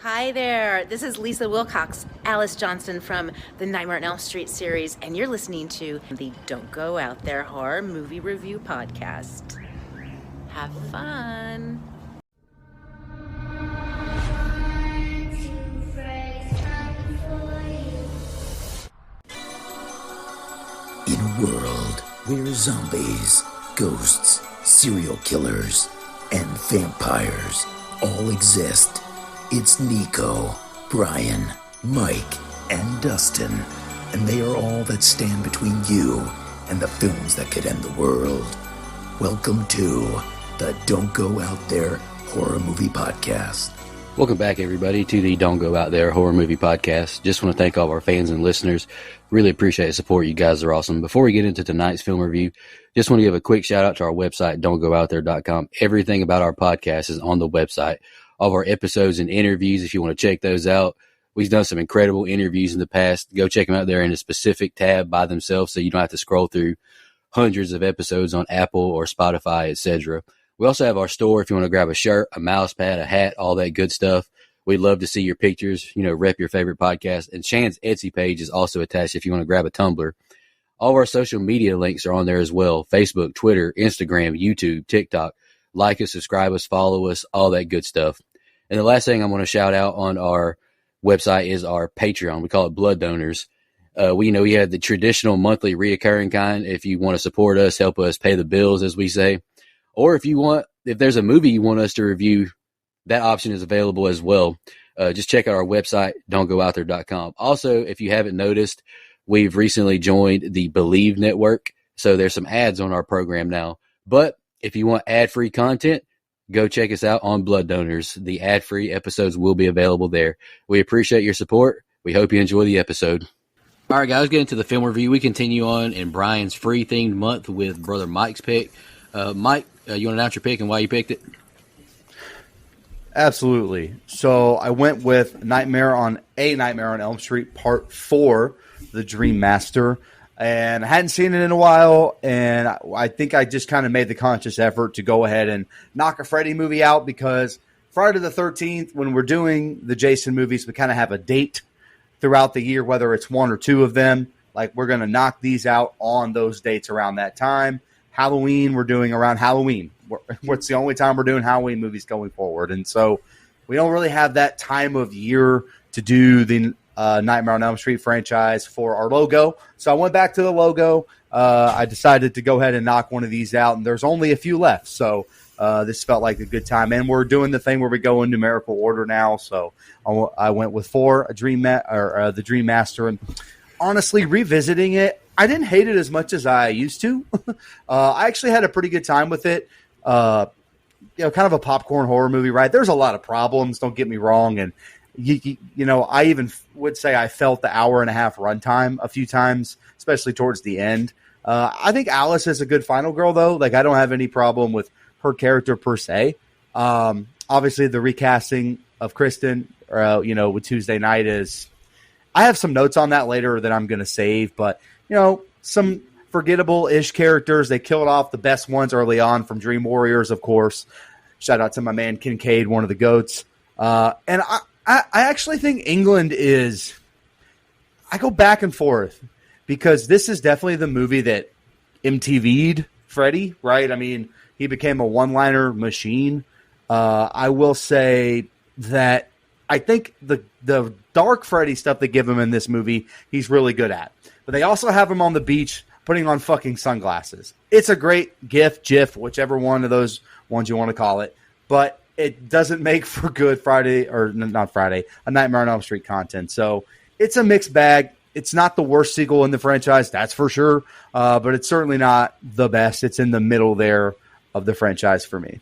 Hi there, this is Lisa Wilcox, Alice Johnson from the Nightmare on Elm Street series, and you're listening to the Don't Go Out There Horror Movie Review Podcast. Have fun. In a world where zombies, ghosts, serial killers, and vampires all exist, it's Nico, Brian, Mike, and Dustin, and they are all that stand between you and the films that could end the world. Welcome to the Don't Go Out There Horror Movie Podcast. Welcome back, everybody, to the Don't Go Out There Horror Movie Podcast. Just want to thank all of our fans and listeners. Really appreciate the support. You guys are awesome. Before we get into tonight's film review, just want to give a quick shout out to our website, don'tgoouthere.com. Everything about our podcast is on the website. All of our episodes and interviews, if you want to check those out. We've done some incredible interviews in the past. Go check them out there in a specific tab by themselves so you don't have to scroll through hundreds of episodes on Apple or Spotify, etc. We also have our store if you want to grab a shirt, a mouse pad, a hat, all that good stuff. We'd love to see your pictures, rep your favorite podcast. And Shan's Etsy page is also attached if you want to grab a tumbler. All of our social media links are on there as well. Facebook, Twitter, Instagram, YouTube, TikTok. Like us, subscribe us, follow us, all that good stuff. And the last thing I want to shout out on our website is our Patreon. We call it Blood Donors. We have the traditional monthly reoccurring kind. If you want to support us, help us pay the bills, as we say. Or if there's a movie you want us to review, that option is available as well. Just check out our website, don'tgoouthere.com. Also, if you haven't noticed, we've recently joined the Believe Network. So there's some ads on our program now. But if you want ad-free content, go check us out on Blood Donors. The ad-free episodes will be available there. We appreciate your support. We hope you enjoy the episode. All right, guys, get into the film review. We continue on in Brian's free-themed month with Brother Mike's pick. Mike, you want to announce your pick and why you picked it? Absolutely. So I went with Nightmare on Elm Street Part 4, The Dream Master. And I hadn't seen it in a while, and I think I just kind of made the conscious effort to go ahead and knock a Freddy movie out because Friday the 13th, when we're doing the Jason movies, we kind of have a date throughout the year, whether it's one or two of them. Like, we're going to knock these out on those dates around that time. Halloween, we're doing around Halloween. What's the only time we're doing Halloween movies going forward? And so we don't really have that time of year to do the Nightmare on Elm Street franchise for our logo. So I went back to the logo. I decided to go ahead and knock one of these out, and there's only a few left. So this felt like a good time. And we're doing the thing where we go in numerical order now. So I went with 4, The Dream Master. And honestly, revisiting it, I didn't hate it as much as I used to. I actually had a pretty good time with it. Kind of a popcorn horror movie, right? There's a lot of problems, don't get me wrong. And, I even would say I felt the hour and a half runtime a few times, especially towards the end. I think Alice is a good final girl, though. Like, I don't have any problem with her character per se. Obviously, the recasting of Kristen, with Tuesday Night is – I have some notes on that later that I'm going to save. But, some forgettable-ish characters. They killed off the best ones early on from Dream Warriors, of course. Shout out to my man Kincaid, one of the GOATs. And I actually think England is – I go back and forth because this is definitely the movie that MTV'd Freddy, right? I mean, he became a one-liner machine. I will say that I think the dark Freddy stuff they give him in this movie, he's really good at. But they also have him on the beach putting on fucking sunglasses. It's a great GIF, whichever one of those ones you want to call it. But it doesn't make for good a Nightmare on Elm Street content. So it's a mixed bag. It's not the worst sequel in the franchise, that's for sure. But it's certainly not the best. It's in the middle there of the franchise for me.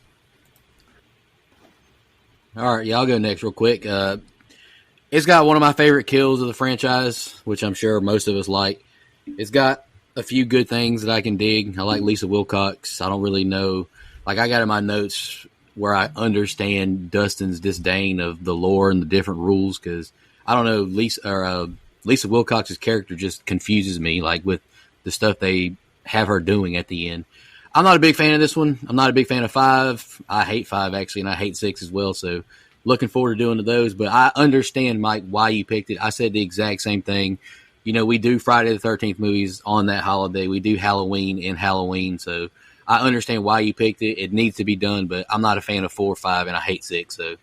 All right, I'll go next real quick. It's got one of my favorite kills of the franchise, which I'm sure most of us like. It's got a few good things that I can dig. I like Lisa Wilcox. I don't really know. Like, I got in my notes where I understand Dustin's disdain of the lore and the different rules because, I don't know, Lisa Wilcox's character just confuses me, like, with the stuff they have her doing at the end. I'm not a big fan of this one. I'm not a big fan of 5. I hate 5, actually, and I hate 6 as well. So looking forward to doing those. But I understand, Mike, why you picked it. I said the exact same thing. You know, we do Friday the 13th movies on that holiday. We do Halloween and Halloween. So I understand why you picked it. It needs to be done, but I'm not a fan of 4 or 5, and I hate 6. So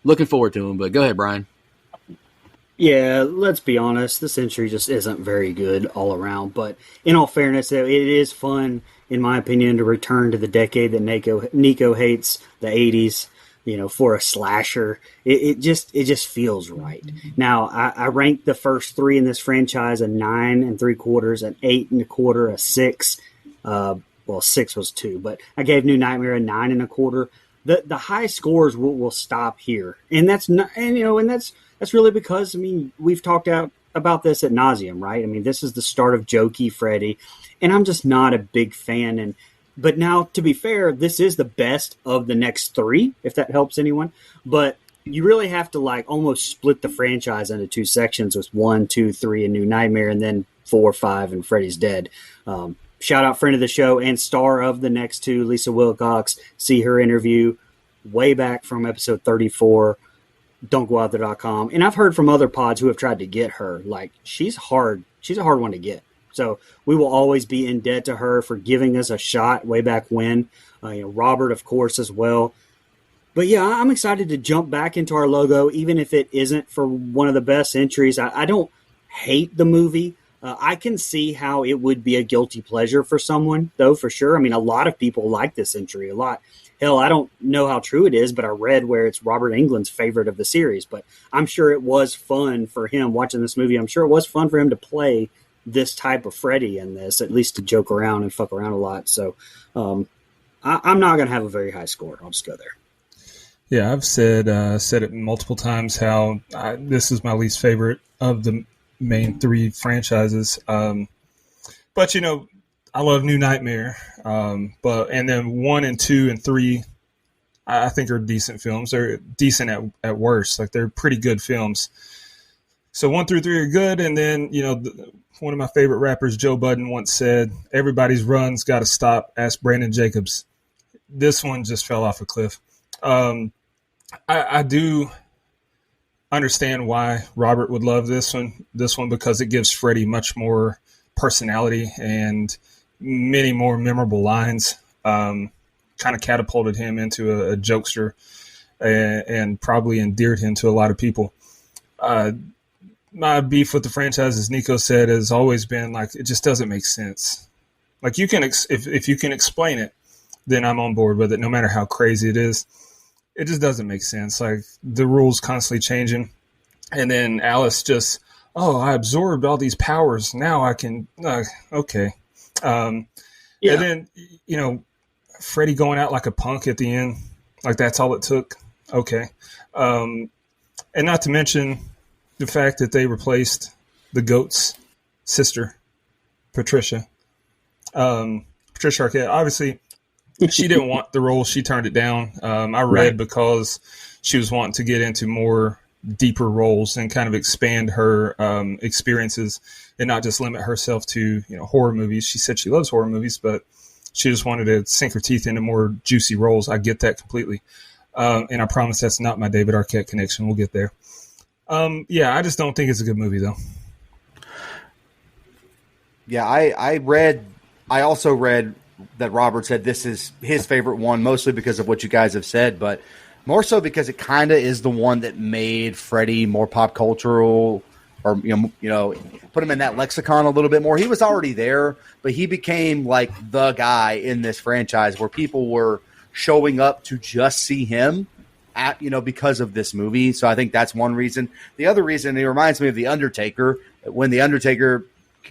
looking forward to them. But go ahead, Brian. Yeah, let's be honest. This entry just isn't very good all around. But in all fairness, it is fun, in my opinion, to return to the decade that Nico hates, the 80s. You know, for a slasher, it just feels right. Now, I ranked the first 3 in this franchise a 9 3/4, an 8 1/4, a 6. Well, 6 was 2, but I gave New Nightmare a 9 1/4. The high scores will stop here, and that's not, and that's really because, I mean, we've talked about this ad nauseum, right? I mean, this is the start of jokey Freddy, and I'm just not a big fan. But now, to be fair, this is the best of the next 3, if that helps anyone. But you really have to like almost split the franchise into 2 sections with 1, 2, 3, and New Nightmare, and then 4, 5, and Freddy's Dead. Shout out friend of the show and star of the next 2, Lisa Wilcox. See her interview way back from episode 34. Don'tGoOutThere.com. And I've heard from other pods who have tried to get her. Like, she's hard. She's a hard one to get. So we will always be in debt to her for giving us a shot way back when. Robert, of course, as well. But yeah, I'm excited to jump back into our logo, even if it isn't for one of the best entries. I don't hate the movie. I can see how it would be a guilty pleasure for someone, though, for sure. I mean, a lot of people like this entry a lot. Hell, I don't know how true it is, but I read where it's Robert Englund's favorite of the series. But I'm sure it was fun for him watching this movie. I'm sure it was fun for him to play this type of Freddy in this, at least to joke around and fuck around a lot. So I'm not going to have a very high score. I'll just go there. Yeah, I've said it multiple times how this is my least favorite of the main 3 franchises. But, I love New Nightmare. And then 1 and 2 and 3, I think are decent films. They're decent at worst. Like, they're pretty good films. So 1 through 3 are good. And then, one of my favorite rappers, Joe Budden, once said, "Everybody's run's got to stop. Ask Brandon Jacobs." This one just fell off a cliff. I do understand why Robert would love this one because it gives Freddy much more personality and many more memorable lines. Kind of catapulted him into a jokester and probably endeared him to a lot of people. My beef with the franchise, as Nico said, has always been like, it just doesn't make sense. Like, you can if you can explain it, then I'm on board with it, no matter how crazy it is. It just doesn't make sense. Like, the rules constantly changing. And then Alice just, I absorbed all these powers. Now I can, okay. And then, Freddy going out like a punk at the end, like that's all it took. Okay. And not to mention the fact that they replaced the goat's sister, Patricia Arquette. Obviously, she didn't want the role. She turned it down. I read because she was wanting to get into more deeper roles and kind of expand her experiences and not just limit herself to horror movies. She said she loves horror movies, but she just wanted to sink her teeth into more juicy roles. I get that completely. And I promise that's not my David Arquette connection. We'll get there. I just don't think it's a good movie, though. Yeah, I also read that Robert said this is his favorite one, mostly because of what you guys have said, but more so because it kind of is the one that made Freddy more pop cultural, or put him in that lexicon a little bit more. He was already there, but he became like the guy in this franchise where people were showing up to just see him because of this movie. So I think that's one reason. The other reason, it reminds me of The Undertaker. When The Undertaker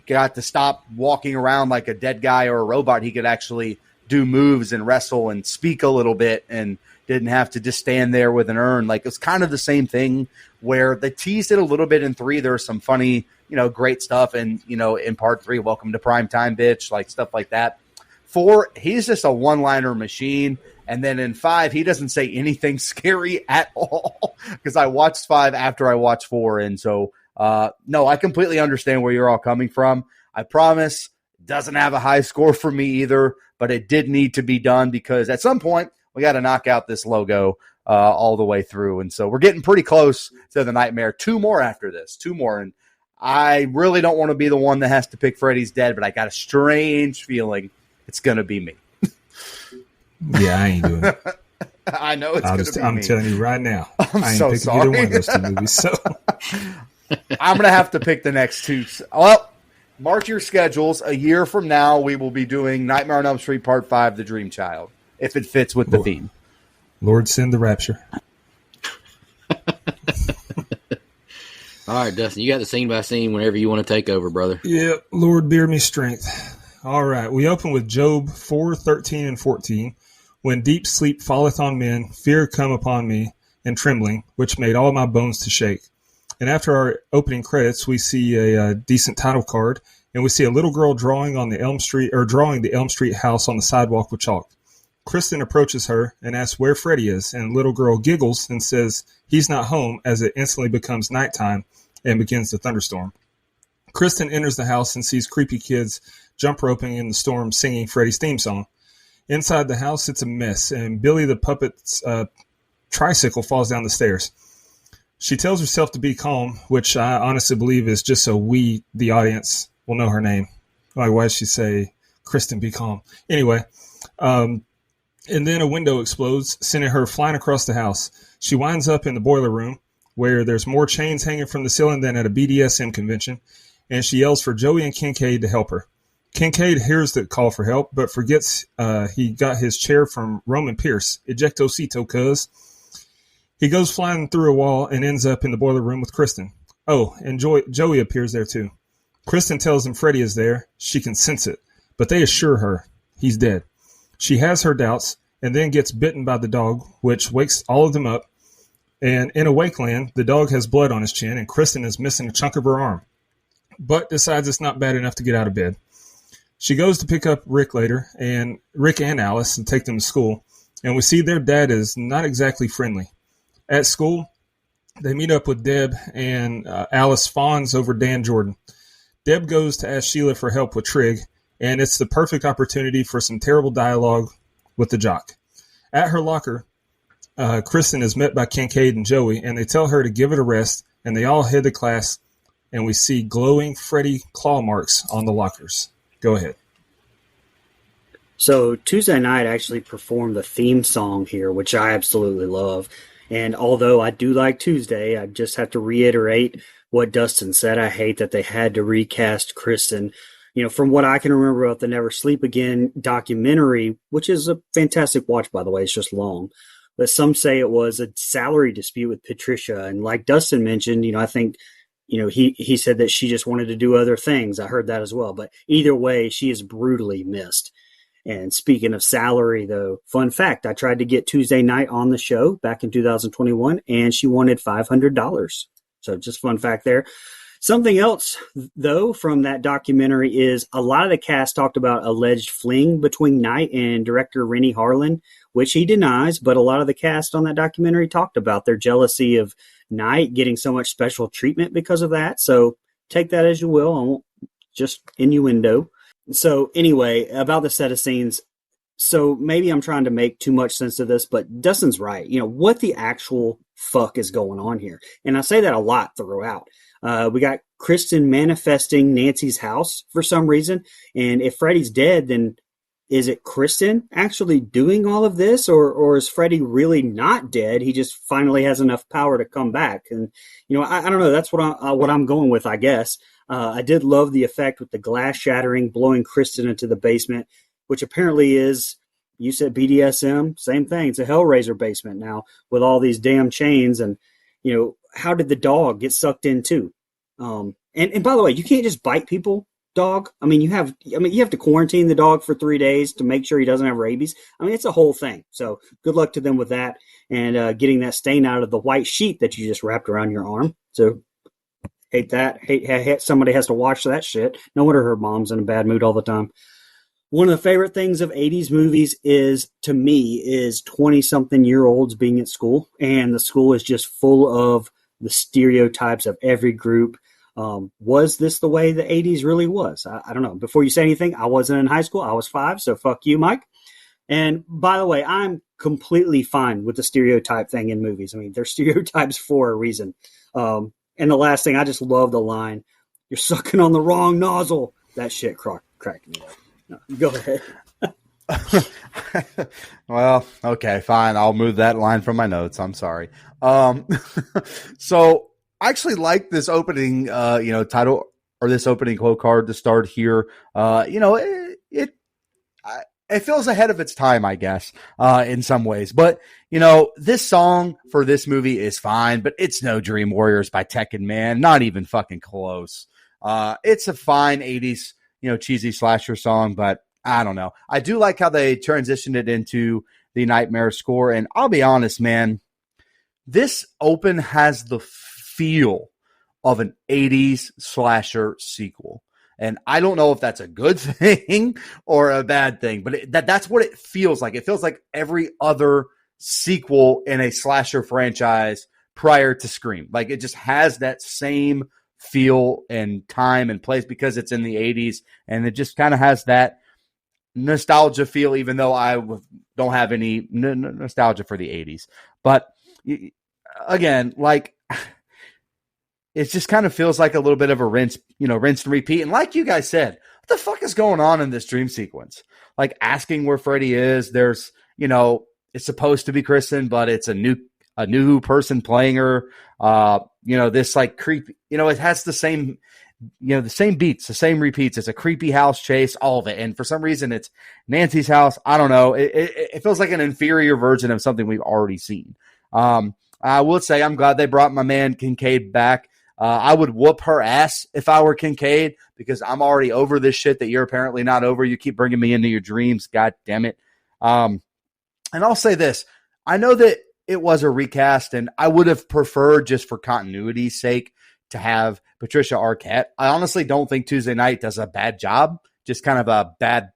got to stop walking around like a dead guy or a robot, he could actually do moves and wrestle and speak a little bit and didn't have to just stand there with an urn. Like, it's kind of the same thing where they teased it a little bit in 3. There's some funny, great stuff. And, in part 3, welcome to primetime, bitch, like stuff like that. 4, he's just a one-liner machine. And then in 5, he doesn't say anything scary at all because I watched 5 after I watched 4. And so, no, I completely understand where you're all coming from. I promise it doesn't have a high score for me either, but it did need to be done because at some point we got to knock out this logo. all the way through. And so we're getting pretty close to the Nightmare. 2 more after this, 2 more. And I really don't want to be the one that has to pick Freddy's Dead, but I got a strange feeling it's going to be me. Yeah, I ain't doing it. I know it's going to be I'm me. telling you right now. I'm I ain't so picking sorry. either one of those 2 movies. So I'm going to have to pick the next 2. Well, mark your schedules. A year from now, we will be doing Nightmare on Elm Street Part 5, The Dream Child, if it fits with the theme. Lord, send the rapture. All right, Dustin, you got the scene by scene whenever you want to take over, brother. Yeah, Lord, bear me strength. All right, we open with Job 4:13 and 14. When deep sleep falleth on men, fear come upon me, and trembling, which made all my bones to shake. And after our opening credits, we see a decent title card, and we see a little girl drawing the Elm Street house on the sidewalk with chalk. Kristen approaches her and asks where Freddy is, and the little girl giggles and says he's not home as it instantly becomes nighttime and begins the thunderstorm. Kristen enters the house and sees creepy kids jump roping in the storm singing Freddy's theme song. Inside the house, it's a mess, and Billy the puppet's tricycle falls down the stairs. She tells herself to be calm, which I honestly believe is just so we, the audience, will know her name. Like, why does she say, Kristen, be calm? Anyway, and then a window explodes, sending her flying across the house. She winds up in the boiler room, where there's more chains hanging from the ceiling than at a BDSM convention, and she yells for Joey and Kincaid to help her. Kincaid hears the call for help, but forgets he got his chair from Roman Pierce. Ejectocito, cuz. He goes flying through a wall and ends up in the boiler room with Kristen. Oh, and Joey appears there too. Kristen tells him Freddy is there. She can sense it, but they assure her he's dead. She has her doubts and then gets bitten by the dog, which wakes all of them up. And in Awakeland, the dog has blood on his chin, and Kristen is missing a chunk of her arm, but decides it's not bad enough to get out of bed. She goes to pick up Rick later, and Rick and Alice, and take them to school. And we see their dad is not exactly friendly. At school, they meet up with Deb, and Alice fawns over Dan Jordan. Deb goes to ask Sheila for help with Trig, and it's the perfect opportunity for some terrible dialogue with the jock. At her locker, Kristen is met by Kincaid and Joey, and they tell her to give it a rest, and they all head to class, and we see glowing Freddy claw marks on the lockers. Go ahead. So Tuesday Night actually performed the theme song here, which I absolutely love. And although I do like Tuesday, I just have to reiterate what Dustin said. I hate that they had to recast Kristen. You know, from what I can remember about the Never Sleep Again documentary, which is a fantastic watch, by the way, it's just long. But some say it was a salary dispute with Patricia. And like Dustin mentioned, I think, he said that she just wanted to do other things. I heard that as well. But either way, she is brutally missed. And speaking of salary, though, fun fact, I tried to get Tuesday Night on the show back in 2021, and she wanted $500. So just fun fact there. Something else, though, from that documentary is a lot of the cast talked about alleged fling between Knight and director Rennie Harlan, which he denies, but a lot of the cast on that documentary talked about their jealousy of Knight getting so much special treatment because of that. So take that as you will. I won't just innuendo. So anyway, about the set of scenes. So maybe I'm trying to make too much sense of this, but Dustin's right. What the actual fuck is going on here? And I say that a lot throughout. We got Kristen manifesting Nancy's house for some reason. And if Freddy's dead, then is it Kristen actually doing all of this? Or is Freddy really not dead? He just finally has enough power to come back. And, I don't know. That's what I'm going with, I guess. I did love the effect with the glass shattering, blowing Kristen into the basement, which apparently is, you said BDSM, same thing. It's a Hellraiser basement now with all these damn chains. And, how did the dog get sucked in too? And by the way, you can't just bite people, dog. You have to quarantine the dog for 3 days to make sure he doesn't have rabies. It's a whole thing. So good luck to them with that and getting that stain out of the white sheet that you just wrapped around your arm. So hate that. Hate somebody has to watch that shit. No wonder her mom's in a bad mood all the time. One of the favorite things of 80s movies is 20-something-year-olds being at school, and the school is just full of the stereotypes of every group. Was this the way the 80s really was? I don't know. Before you say anything, I wasn't in high school. I was 5, so fuck you, Mike. And by the way, I'm completely fine with the stereotype thing in movies. I mean, they're stereotypes for a reason. And the last thing, I just love the line, "You're sucking on the wrong nozzle." That shit cracked me up. No, go ahead. Well, okay, fine. I'll move that line from my notes. I'm sorry. So I actually like this opening, title or this opening quote card to start here. It feels ahead of its time, I guess, in some ways. But, this song for this movie is fine, but it's no Dream Warriors by Tekken Man. Not even fucking close. It's a fine 80s, cheesy slasher song, but I don't know. I do like how they transitioned it into the Nightmare score. And I'll be honest, man, this open has the feel of an 80s slasher sequel. And I don't know if that's a good thing or a bad thing, but that's what it feels like. It feels like every other sequel in a slasher franchise prior to Scream. Like, it just has that same feel and time and place because it's in the 80s, and it just kind of has that nostalgia feel, even though I don't have any nostalgia for the 80s. But again, like, it just kind of feels like a little bit of a rinse and repeat. And like you guys said, what the fuck is going on in this dream sequence? Like, asking where Freddy is. There's, it's supposed to be Kristen, but it's a new person playing her. This like creepy, it has the same, the same beats, the same repeats. It's a creepy house chase, all of it. And for some reason it's Nancy's house. I don't know. It feels like an inferior version of something we've already seen. I would say I'm glad they brought my man Kincaid back. I would whoop her ass if I were Kincaid, because I'm already over this shit that you're apparently not over. You keep bringing me into your dreams. God damn it. And I'll say this. I know that it was a recast, and I would have preferred, just for continuity's sake, to have Patricia Arquette. I honestly don't think Tuesday Night does a bad job. Just kind of a bad,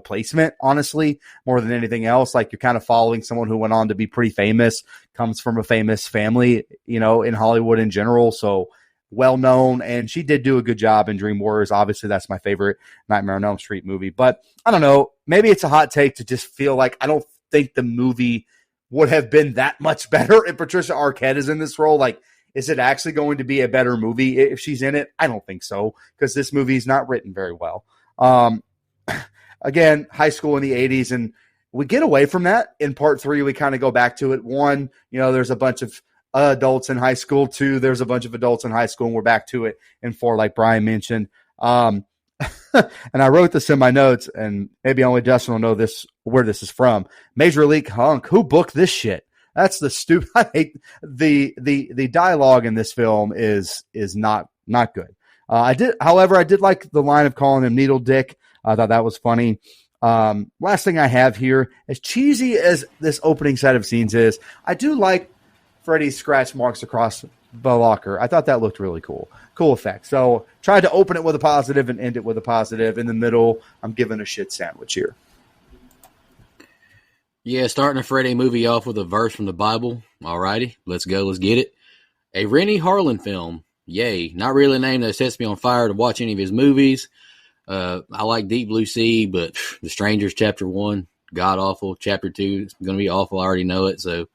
placement, honestly, more than anything else. Like, you're kind of following someone who went on to be pretty famous, comes from a famous family, in Hollywood in general. So well known. And she did do a good job in Dream Warriors. Obviously, that's my favorite Nightmare on Elm Street movie. But I don't know. Maybe it's a hot take to just feel like I don't think the movie would have been that much better if Patricia Arquette is in this role. Like, is it actually going to be a better movie if she's in it? I don't think so, because this movie is not written very well. Again, high school in the 80s, and we get away from that. In part 3, we kind of go back to it. 1, there's a bunch of adults in high school. 2, there's a bunch of adults in high school, and we're back to it. And 4, like Brian mentioned. And I wrote this in my notes, and maybe only Justin will know where this is from. Major League Hunk. Who booked this shit? That's the stupid. I hate the dialogue in this film is not good. I did like the line of calling him Needle Dick. I thought that was funny. Last thing I have here, as cheesy as this opening set of scenes is, I do like Freddy's scratch marks across the locker. I thought that looked really cool. Cool effect. So tried to open it with a positive and end it with a positive. In the middle, I'm giving a shit sandwich here. Yeah, starting a Freddy movie off with a verse from the Bible. Alrighty, let's go. Let's get it. A Rennie Harlan film. Yay. Not really a name that sets me on fire to watch any of his movies. I like Deep Blue Sea, but The Strangers Chapter 1, god awful. Chapter 2 is going to be awful. I already know it. So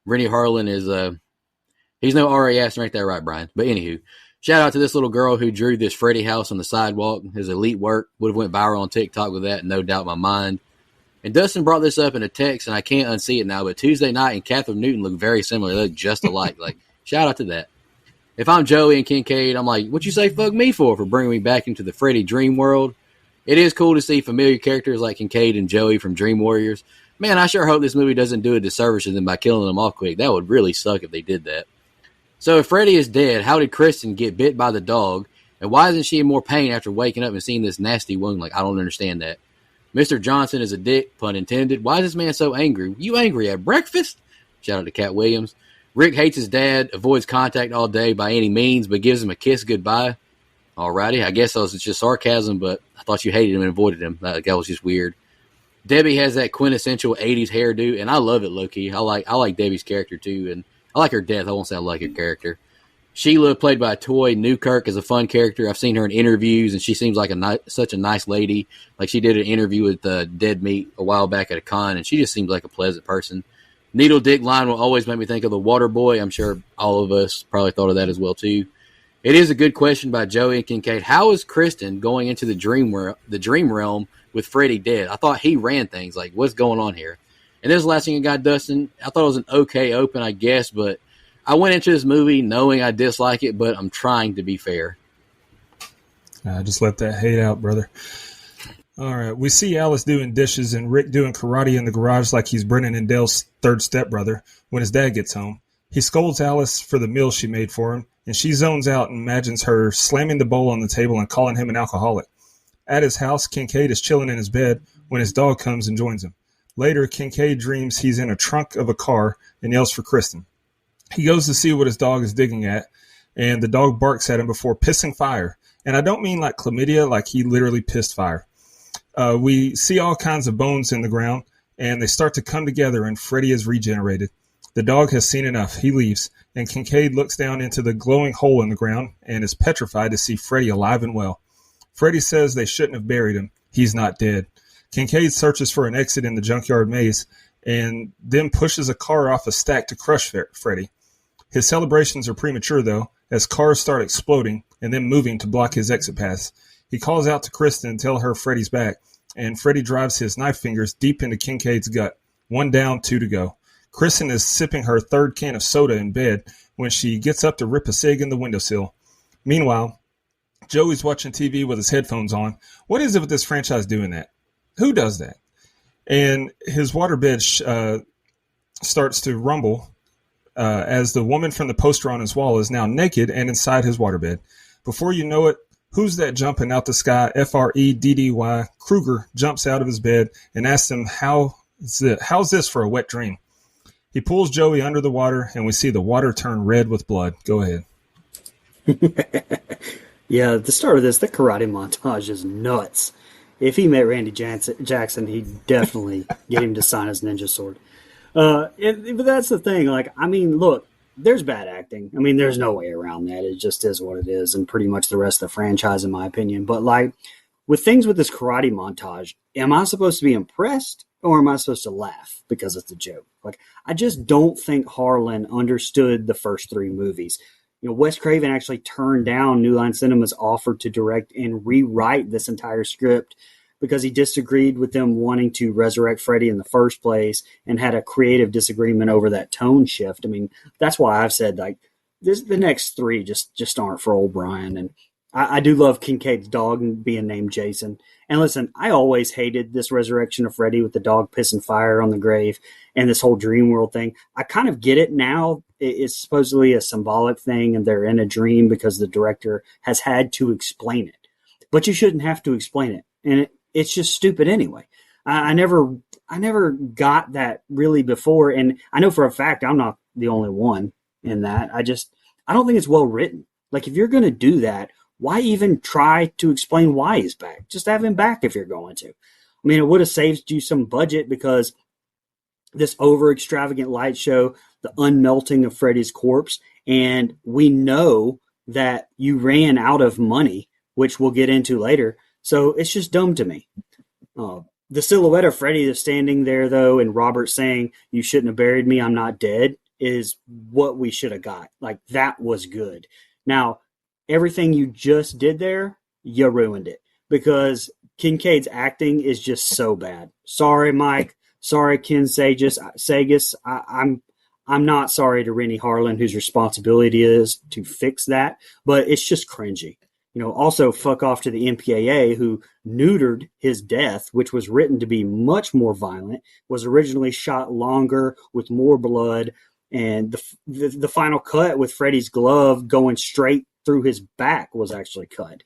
Rennie Harlan is he's no R.A. Aston right there, right, Brian? But anywho, shout out to this little girl who drew this Freddy house on the sidewalk. His elite work. Would have went viral on TikTok with that, no doubt in my mind. And Dustin brought this up in a text, and I can't unsee it now, but Tuesday Night and Catherine Newton look very similar. They look just alike. Like, shout out to that. If I'm Joey and Kincaid, I'm like, what you say fuck me for bringing me back into the Freddy dream world? It is cool to see familiar characters like Kincaid and Joey from Dream Warriors. Man, I sure hope this movie doesn't do a disservice to them by killing them off quick. That would really suck if they did that. So if Freddy is dead, how did Kristen get bit by the dog? And why isn't she in more pain after waking up and seeing this nasty wound? Like, I don't understand that. Mr. Johnson is a dick, pun intended. Why is this man so angry? You angry at breakfast? Shout out to Cat Williams. Rick hates his dad, avoids contact all day by any means, but gives him a kiss goodbye. Alrighty, I guess that was just sarcasm, but I thought you hated him and avoided him. That was just weird. Debbie has that quintessential 80s hairdo, and I love it, low-key. I like Debbie's character, too, and I like her death. I won't say I like her character. Sheila, played by Toy Newkirk, is a fun character. I've seen her in interviews, and she seems like such a nice lady. Like, she did an interview with Dead Meat a while back at a con, and she just seems like a pleasant person. Needle Dick line will always make me think of the Water Boy. I'm sure all of us probably thought of that as well, too. It is a good question by Joey and Kincaid. How is Kristen going into the dream realm with Freddy dead? I thought he ran things. Like, what's going on here? And this is the last thing I got, Dustin. I thought it was an okay open, I guess, but I went into this movie knowing I dislike it, but I'm trying to be fair. Just let that hate out, brother. All right. We see Alice doing dishes and Rick doing karate in the garage like he's Brennan and Dale's third stepbrother when his dad gets home. He scolds Alice for the meal she made for him, and she zones out and imagines her slamming the bowl on the table and calling him an alcoholic. At his house, Kincaid is chilling in his bed when his dog comes and joins him. Later, Kincaid dreams he's in a trunk of a car and yells for Kristen. He goes to see what his dog is digging at, and the dog barks at him before pissing fire. And I don't mean like chlamydia, like he literally pissed fire. We see all kinds of bones in the ground, and they start to come together, and Freddy is regenerated. The dog has seen enough. He leaves, and Kincaid looks down into the glowing hole in the ground and is petrified to see Freddy alive and well. Freddy says they shouldn't have buried him. He's not dead. Kincaid searches for an exit in the junkyard maze and then pushes a car off a stack to crush Freddy. His celebrations are premature, though, as cars start exploding and then moving to block his exit paths. He calls out to Kristen and tells her Freddy's back, and Freddy drives his knife fingers deep into Kincaid's gut. 1 down, 2 to go. Kristen is sipping her third can of soda in bed when she gets up to rip a cig in the windowsill. Meanwhile, Joey's watching TV with his headphones on. What is it with this franchise doing that? Who does that? And his waterbed starts to rumble as the woman from the poster on his wall is now naked and inside his waterbed. Before you know it, who's that jumping out the sky? Freddy. Krueger jumps out of his bed and asks him, how's this for a wet dream? He pulls Joey under the water, and we see the water turn red with blood. Go ahead. Yeah, at the start of this, the karate montage is nuts. If he met Randy Jackson, he'd definitely get him to sign his ninja sword. But that's the thing. Like, I mean, look, there's bad acting. I mean, there's no way around that. It just is what it is, and pretty much the rest of the franchise, in my opinion. But, like, with things with this karate montage, am I supposed to be impressed or am I supposed to laugh because it's a joke? Like, I just don't think Harlan understood the first 3 movies. You know, Wes Craven actually turned down New Line Cinema's offer to direct and rewrite this entire script because he disagreed with them wanting to resurrect Freddy in the first place and had a creative disagreement over that tone shift. I mean, that's why I've said, like, the next 3 just aren't for old Brian. And I do love Kincaid's dog being named Jason. And listen, I always hated this resurrection of Freddy with the dog pissing fire on the grave and this whole dream world thing. I kind of get it now. It's supposedly a symbolic thing and they're in a dream because the director has had to explain it. But you shouldn't have to explain it. And it's just stupid anyway. I never got that really before. And I know for a fact I'm not the only one in that. I don't think it's well written. Like, if you're going to do that, why even try to explain why he's back? Just have him back if you're going to. I mean, it would have saved you some budget because this over extravagant light show, the unmelting of Freddy's corpse, and we know that you ran out of money, which we'll get into later. So it's just dumb to me. The silhouette of Freddy that's standing there, though, and Robert saying, "You shouldn't have buried me, I'm not dead," is what we should have got. Like, that was good. Now, everything you just did there, you ruined it because Kincaid's acting is just so bad. Sorry, Mike. Sorry, Ken Sagas. I'm not sorry to Rennie Harlan, whose responsibility is to fix that, but it's just cringy. You know, also fuck off to the MPAA, who neutered his death, which was written to be much more violent, was originally shot longer with more blood, and the final cut with Freddy's glove going straight through his back was actually cut.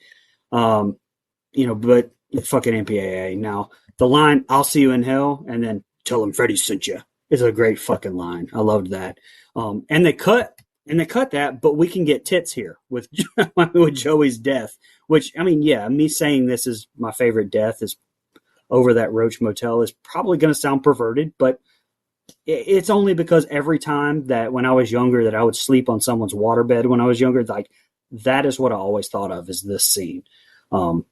But fucking MPAA. Now, the line, "I'll see you in hell," and then "Tell him Freddy sent you," is a great fucking line. I loved that. And they cut that, but we can get tits here with with Joey's death, which, I mean, yeah, me saying this is my favorite death is over that Roach Motel is probably going to sound perverted, but it's only because every time that when I was younger that I would sleep on someone's waterbed when I was younger, like that is what I always thought of as this scene. And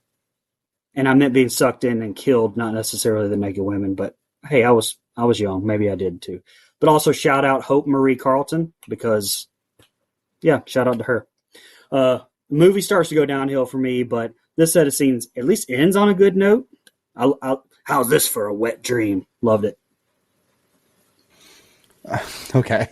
I meant being sucked in and killed, not necessarily the naked women, but hey, I was young. Maybe I did too. But also shout out Hope Marie Carlton because, yeah, shout out to her. The movie starts to go downhill for me, but this set of scenes at least ends on a good note. How's this for a wet dream? Loved it. Okay.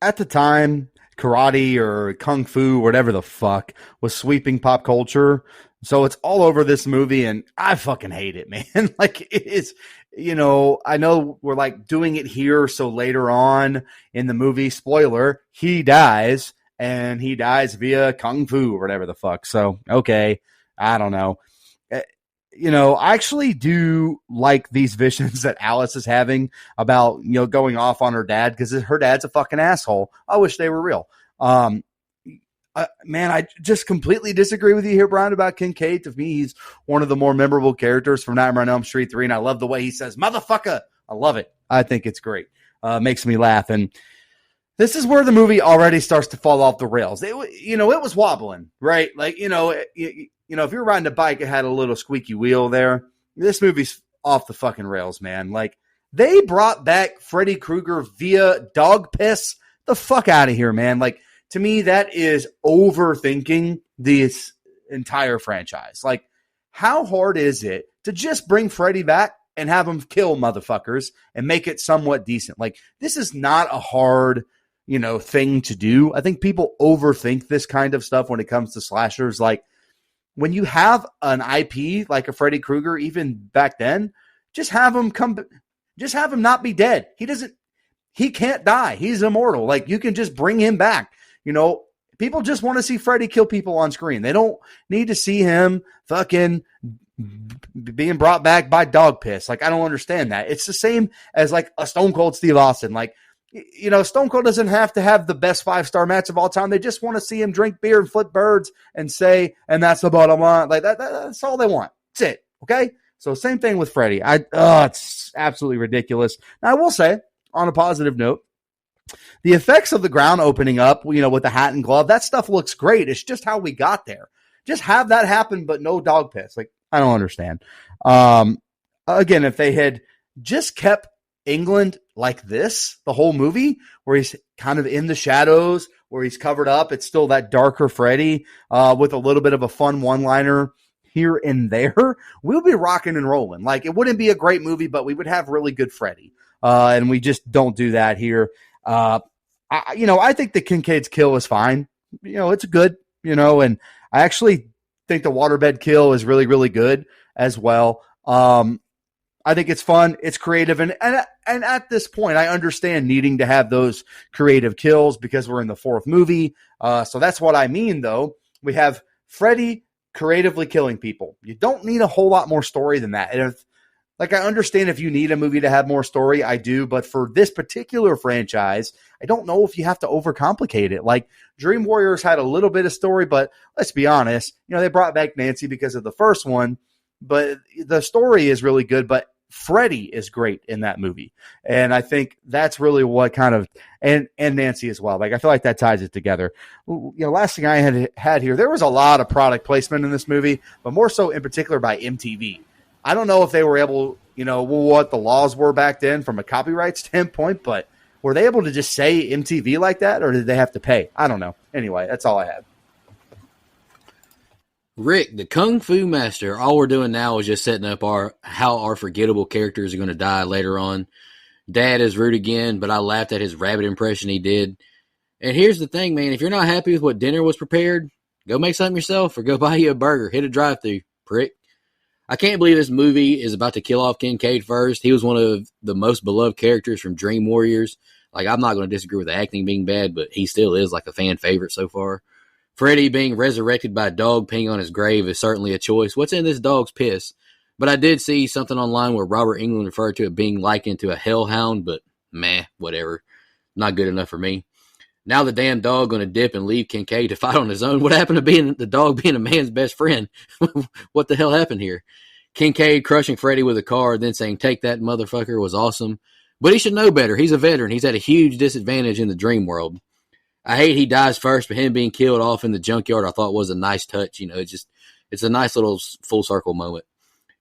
At the time, karate or kung fu, whatever the fuck, was sweeping pop culture. So it's all over this movie, and I fucking hate it, man. Like, it is, I know we're like doing it here, so later on in the movie, spoiler, he dies, and he dies via kung fu or whatever the fuck. So, okay, I don't know. I actually do like these visions that Alice is having about, going off on her dad because her dad's a fucking asshole. I wish they were real. Man, I just completely disagree with you here, Brian, about Kincaid. To me, he's one of the more memorable characters from Nightmare on Elm Street 3, and I love the way he says, motherfucker. I love it. I think it's great. Makes me laugh. And this is where the movie already starts to fall off the rails. It was wobbling, right? Like, if you're riding a bike, it had a little squeaky wheel there. This movie's off the fucking rails, man. Like, they brought back Freddy Krueger via dog piss. The fuck out of here, man. Like, to me, that is overthinking this entire franchise. Like, how hard is it to just bring Freddy back and have him kill motherfuckers and make it somewhat decent? Like, this is not a hard, thing to do. I think people overthink this kind of stuff when it comes to slashers. Like, when you have an IP like a Freddy Krueger, even back then, just have him not be dead. He can't die. He's immortal. Like, you can just bring him back. People just want to see Freddy kill people on screen. They don't need to see him fucking being brought back by dog piss. Like, I don't understand that. It's the same as like a Stone Cold Steve Austin. Like, Stone Cold doesn't have to have the best 5-star match of all time. They just want to see him drink beer and flip birds and say, and that's the bottom line. Like, that's all they want. That's it. Okay. So same thing with Freddy. It's absolutely ridiculous. Now, I will say, on a positive note, the effects of the ground opening up, with the hat and glove, that stuff looks great. It's just how we got there. Just have that happen, but no dog piss. Like, I don't understand. Again, if they had just kept England like this, the whole movie, where he's kind of in the shadows, where he's covered up, it's still that darker Freddy, with a little bit of a fun one-liner here and there, we'll be rocking and rolling. Like, it wouldn't be a great movie, but we would have really good Freddy. And we just don't do that here. I think the Kincaid's kill is fine. It's good, and I actually think the waterbed kill is really, really good as well. I think it's fun. It's creative. And at this point, I understand needing to have those creative kills because we're in the fourth movie. So that's what I mean, though. We have Freddy creatively killing people. You don't need a whole lot more story than that. And I understand if you need a movie to have more story, I do. But for this particular franchise, I don't know if you have to overcomplicate it. Like, Dream Warriors had a little bit of story, but let's be honest. They brought back Nancy because of the first one, but the story is really good. But Freddy is great in that movie. And I think that's really what kind of, and Nancy as well. Like, I feel like that ties it together. Last thing I had here, there was a lot of product placement in this movie, but more so in particular by MTV. I don't know if they were able, what the laws were back then from a copyright standpoint, but were they able to just say MTV like that, or did they have to pay? I don't know. Anyway, that's all I had. Rick, the Kung Fu Master, all we're doing now is just setting up how our forgettable characters are going to die later on. Dad is rude again, but I laughed at his rabbit impression he did. And here's the thing, man. If you're not happy with what dinner was prepared, go make something yourself or go buy you a burger. Hit a drive-thru, prick. I can't believe this movie is about to kill off Kincaid first. He was one of the most beloved characters from Dream Warriors. Like, I'm not going to disagree with the acting being bad, but he still is like a fan favorite so far. Freddy being resurrected by a dog peeing on his grave is certainly a choice. What's in this dog's piss? But I did see something online where Robert Englund referred to it being likened to a hellhound, but meh, whatever. Not good enough for me. Now the damn dog going to dip and leave Kincaid to fight on his own. What happened to the dog being a man's best friend? What the hell happened here? Kincaid crushing Freddy with a car, then saying, "Take that, motherfucker," was awesome. But he should know better. He's a veteran. He's at a huge disadvantage in the dream world. I hate he dies first, but him being killed off in the junkyard I thought was a nice touch. It's a nice little full circle moment.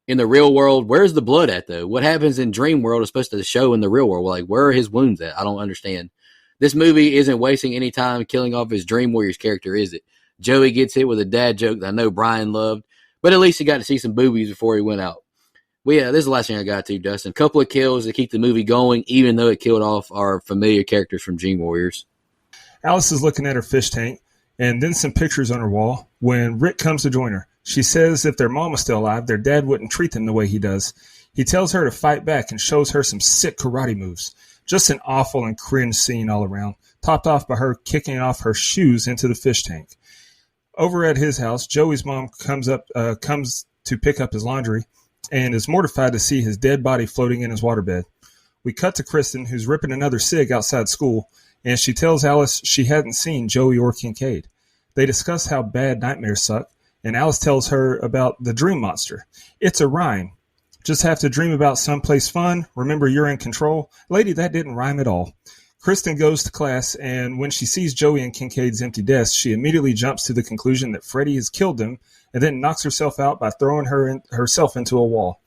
In the real world, where's the blood at, though? What happens in dream world is supposed to show in the real world. Like, where are his wounds at? I don't understand. This movie isn't wasting any time killing off his Dream Warriors character, is it? Joey gets hit with a dad joke that I know Brian loved, but at least he got to see some boobies before he went out. Well, yeah, this is the last thing I got to, Dustin. A couple of kills to keep the movie going, even though it killed off our familiar characters from Dream Warriors. Alice is looking at her fish tank and then some pictures on her wall when Rick comes to join her. She says if their mom was still alive, their dad wouldn't treat them the way he does. He tells her to fight back and shows her some sick karate moves. Just an awful and cringe scene all around, topped off by her kicking off her shoes into the fish tank. Over at his house, Joey's mom comes to pick up his laundry and is mortified to see his dead body floating in his waterbed. We cut to Kristen, who's ripping another cig outside school, and she tells Alice she hadn't seen Joey or Kincaid. They discuss how bad nightmares suck, and Alice tells her about the dream monster. It's a rhyme. Just have to dream about someplace fun. Remember, you're in control. Lady, that didn't rhyme at all. Kristen goes to class, and when she sees Joey and Kincaid's empty desk, she immediately jumps to the conclusion that Freddy has killed them and then knocks herself out by throwing herself into a wall.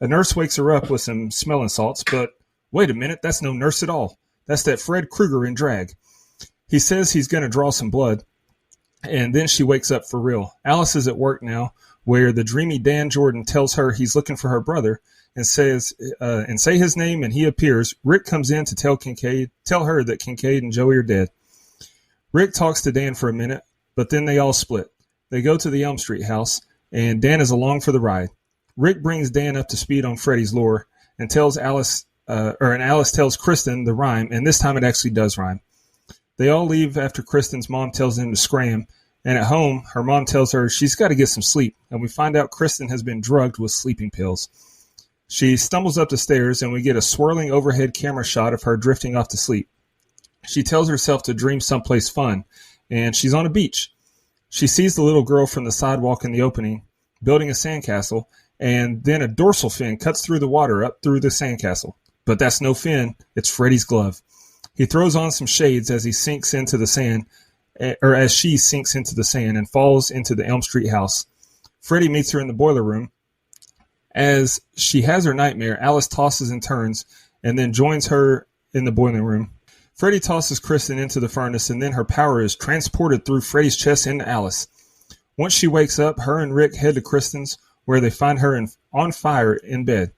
A nurse wakes her up with some smelling salts, but wait a minute, that's no nurse at all. That's that Fred Krueger in drag. He says he's going to draw some blood, and then she wakes up for real. Alice is at work now, where the dreamy Dan Jordan tells her he's looking for her brother and says, and say his name, and he appears. Rick comes in to tell her that Kincaid and Joey are dead. Rick talks to Dan for a minute, but then they all split. They go to the Elm Street house, and Dan is along for the ride. Rick brings Dan up to speed on Freddy's lore and tells Alice tells Kristen the rhyme, and this time it actually does rhyme. They all leave after Kristen's mom tells them to scram, and at home, her mom tells her she's got to get some sleep, and we find out Kristen has been drugged with sleeping pills. She stumbles up the stairs, and we get a swirling overhead camera shot of her drifting off to sleep. She tells herself to dream someplace fun, and she's on a beach. She sees the little girl from the sidewalk in the opening, building a sandcastle, and then a dorsal fin cuts through the water up through the sandcastle. But that's no fin, it's Freddy's glove. He throws on some shades as he sinks into the sand, or as she sinks into the sand and falls into the Elm Street house. Freddy meets her in the boiler room. As she has her nightmare, Alice tosses and turns and then joins her in the boiling room. Freddy tosses Kristen into the furnace, and then her power is transported through Freddy's chest into Alice. Once she wakes up, her and Rick head to Kristen's, where they find her on fire in bed.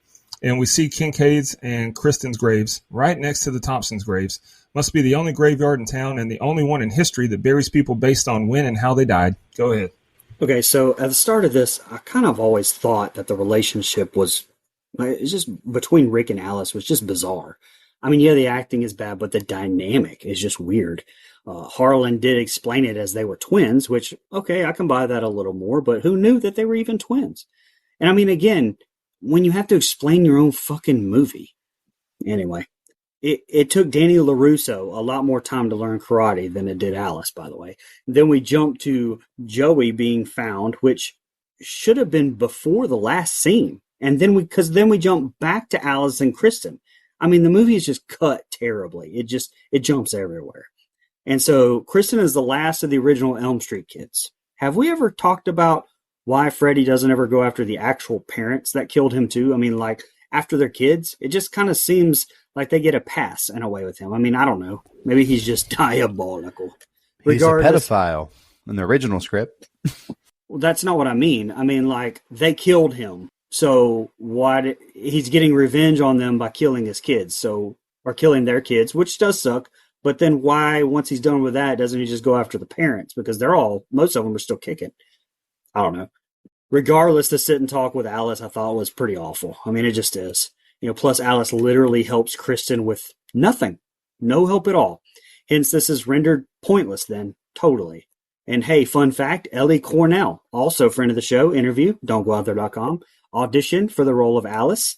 And we see Kincaid's and Kristen's graves right next to the Thompsons' graves. Must be the only graveyard in town and the only one in history that buries people based on when and how they died. Go ahead. Okay, so at the start of this, I kind of always thought that the relationship was it's just between Rick and Alice was just bizarre. I mean, yeah, the acting is bad, but the dynamic is just weird. Harlan did explain it as they were twins, which, okay, I can buy that a little more, but who knew that they were even twins? And I mean, again, when you have to explain your own fucking movie. Anyway, it took Danny LaRusso a lot more time to learn karate than it did Alice, by the way. Then we jump to Joey being found, which should have been before the last scene. And then we jump back to Alice and Kristen. I mean, the movie is just cut terribly. It jumps everywhere. And so Kristen is the last of the original Elm Street kids. Have we ever talked about why Freddy doesn't ever go after the actual parents that killed him too? I mean, like, after their kids, it just kind of seems like they get a pass in a way with him. I mean, I don't know. Maybe he's just diabolical. He's a pedophile in the original script. Well, that's not what I mean. I mean, like, they killed him. So he's getting revenge on them by killing his kids, or killing their kids, which does suck. But then why, once he's done with that, doesn't he just go after the parents? Because most of them are still kicking. I don't know. Regardless, the sit and talk with Alice, I thought was pretty awful. I mean, it just is. Plus Alice literally helps Kristen with nothing. No help at all. Hence, this is rendered pointless then, totally. And hey, fun fact, Ellie Cornell, also friend of the show, interview, don'tgooutthere.com, auditioned for the role of Alice.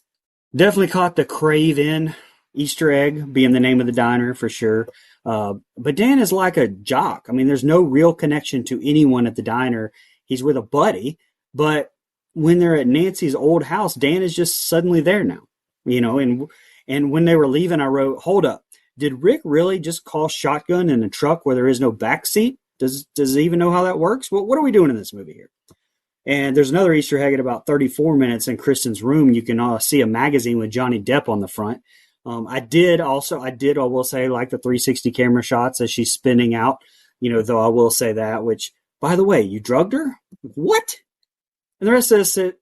Definitely caught the Crave-In Easter egg being the name of the diner for sure. But Dan is like a jock. I mean, there's no real connection to anyone at the diner. He's with a buddy, but when they're at Nancy's old house, Dan is just suddenly there now, and And when they were leaving, I wrote, hold up. Did Rick really just call shotgun in a truck where there is no back seat? Does he even know how that works? What are we doing in this movie here? And there's another Easter egg at about 34 minutes in Kristen's room. You can see a magazine with Johnny Depp on the front. I will say, like the 360 camera shots as she's spinning out, though I will say that, which, by the way, you drugged her? What? And the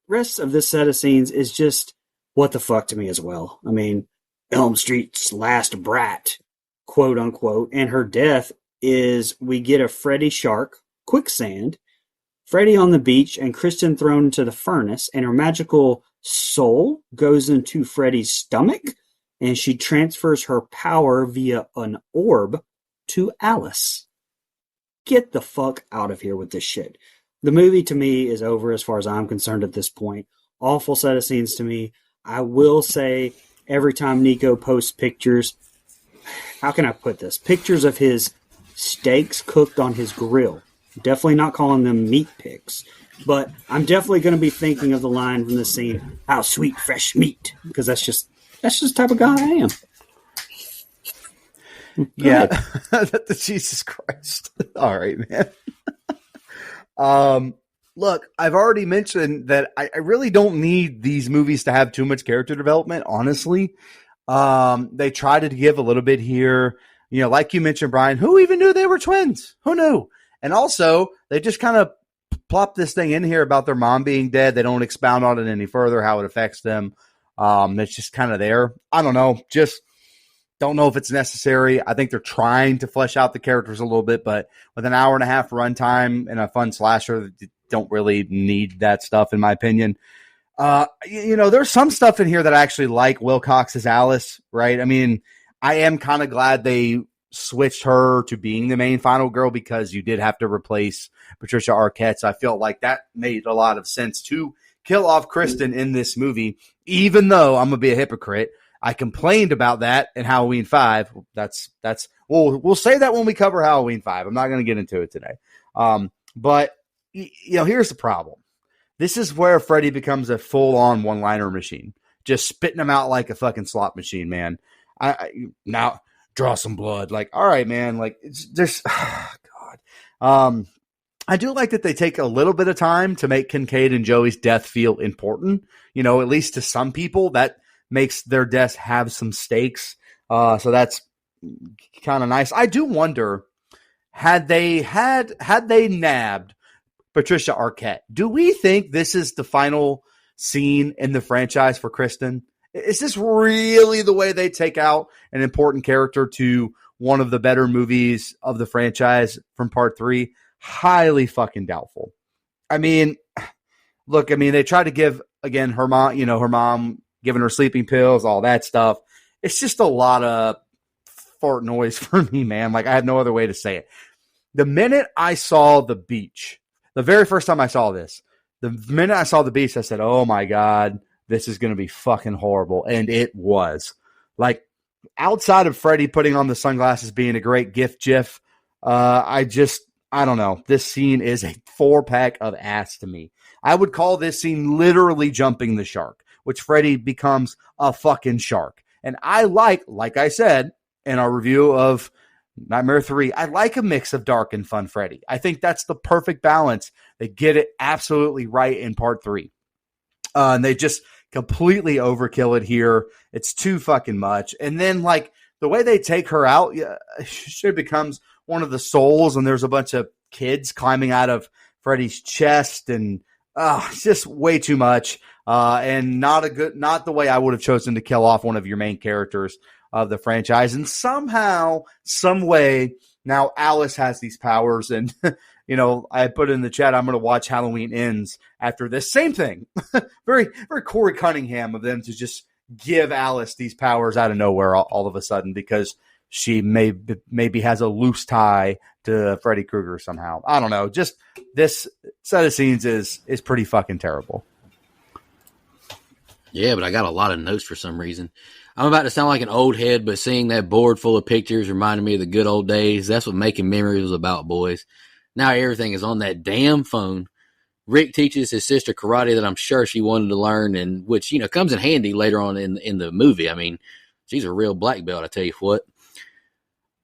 rest of this set of scenes is just what the fuck to me as well. I mean, Elm Street's last brat, quote unquote, and her death is we get a Freddy shark, quicksand, Freddy on the beach, and Kristen thrown into the furnace, and her magical soul goes into Freddy's stomach, and she transfers her power via an orb to Alice. Get the fuck out of here with this shit. The movie to me is over as far as I'm concerned at this point. Awful set of scenes to me. I will say every time Nico posts pictures, how can I put this? Pictures of his steaks cooked on his grill. Definitely not calling them meat pics. But I'm definitely going to be thinking of the line from the scene, how sweet fresh meat. Because that's just the type of guy I am. Yeah. Jesus Christ. All right, man. Look, I've already mentioned that I really don't need these movies to have too much character development, honestly. They try to give a little bit here. Like you mentioned, Brian, who even knew they were twins? Who knew? And also, they just kind of plop this thing in here about their mom being dead. They don't expound on it any further, how it affects them. It's just kind of there. I don't know. Just don't know if it's necessary. I think they're trying to flesh out the characters a little bit, but with an hour and a half runtime and a fun slasher, don't really need that stuff, in my opinion. There's some stuff in here that I actually like. Wilcox as Alice, right? I mean, I am kind of glad they switched her to being the main final girl because you did have to replace Patricia Arquette. So I felt like that made a lot of sense to kill off Kristen in this movie, even though I'm going to be a hypocrite. I complained about that in Halloween 5. We'll say that when we cover Halloween 5. I'm not going to get into it today. But here's the problem. This is where Freddy becomes a full-on one-liner machine, just spitting them out like a fucking slot machine, man. Now draw some blood. Like, all right, man. Like, it's just, God. I do like that they take a little bit of time to make Kincaid and Joey's death feel important. At least to some people, that makes their deaths have some stakes. So that's kind of nice. I do wonder, had they nabbed Patricia Arquette, do we think this is the final scene in the franchise for Kristen? Is this really the way they take out an important character to one of the better movies of the franchise from part 3? Highly fucking doubtful. I mean, look, they tried to give, again, her mom giving her sleeping pills, all that stuff. It's just a lot of fart noise for me, man. Like, I have no other way to say it. The minute I saw the beach, the very first time I saw this, the minute I saw the beach, I said, oh my God, this is going to be fucking horrible. And it was. Like, outside of Freddy putting on the sunglasses being a great gif, I don't know. This scene is a 4-pack of ass to me. I would call this scene literally jumping the shark, which Freddy becomes a fucking shark. And I like I said in our review of Nightmare 3, I like a mix of dark and fun Freddy. I think that's the perfect balance. They get it absolutely right in part 3. And they just completely overkill it here. It's too fucking much. And then, like, the way they take her out, she becomes one of the souls, and there's a bunch of kids climbing out of Freddy's chest, and it's just way too much. And not the way I would have chosen to kill off one of your main characters of the franchise. And somehow, some way, now Alice has these powers, and I put in the chat, I'm going to watch Halloween Ends after this. Same thing. Very, very Corey Cunningham of them to just give Alice these powers out of nowhere all of a sudden because she maybe has a loose tie to Freddy Krueger somehow. I don't know. Just this set of scenes is pretty fucking terrible. Yeah, but I got a lot of notes for some reason. I'm about to sound like an old head, but seeing that board full of pictures reminded me of the good old days. That's what making memories was about, boys. Now everything is on that damn phone. Rick teaches his sister karate that I'm sure she wanted to learn, and which comes in handy later on in the movie. I mean, She's a real black belt, I tell you what.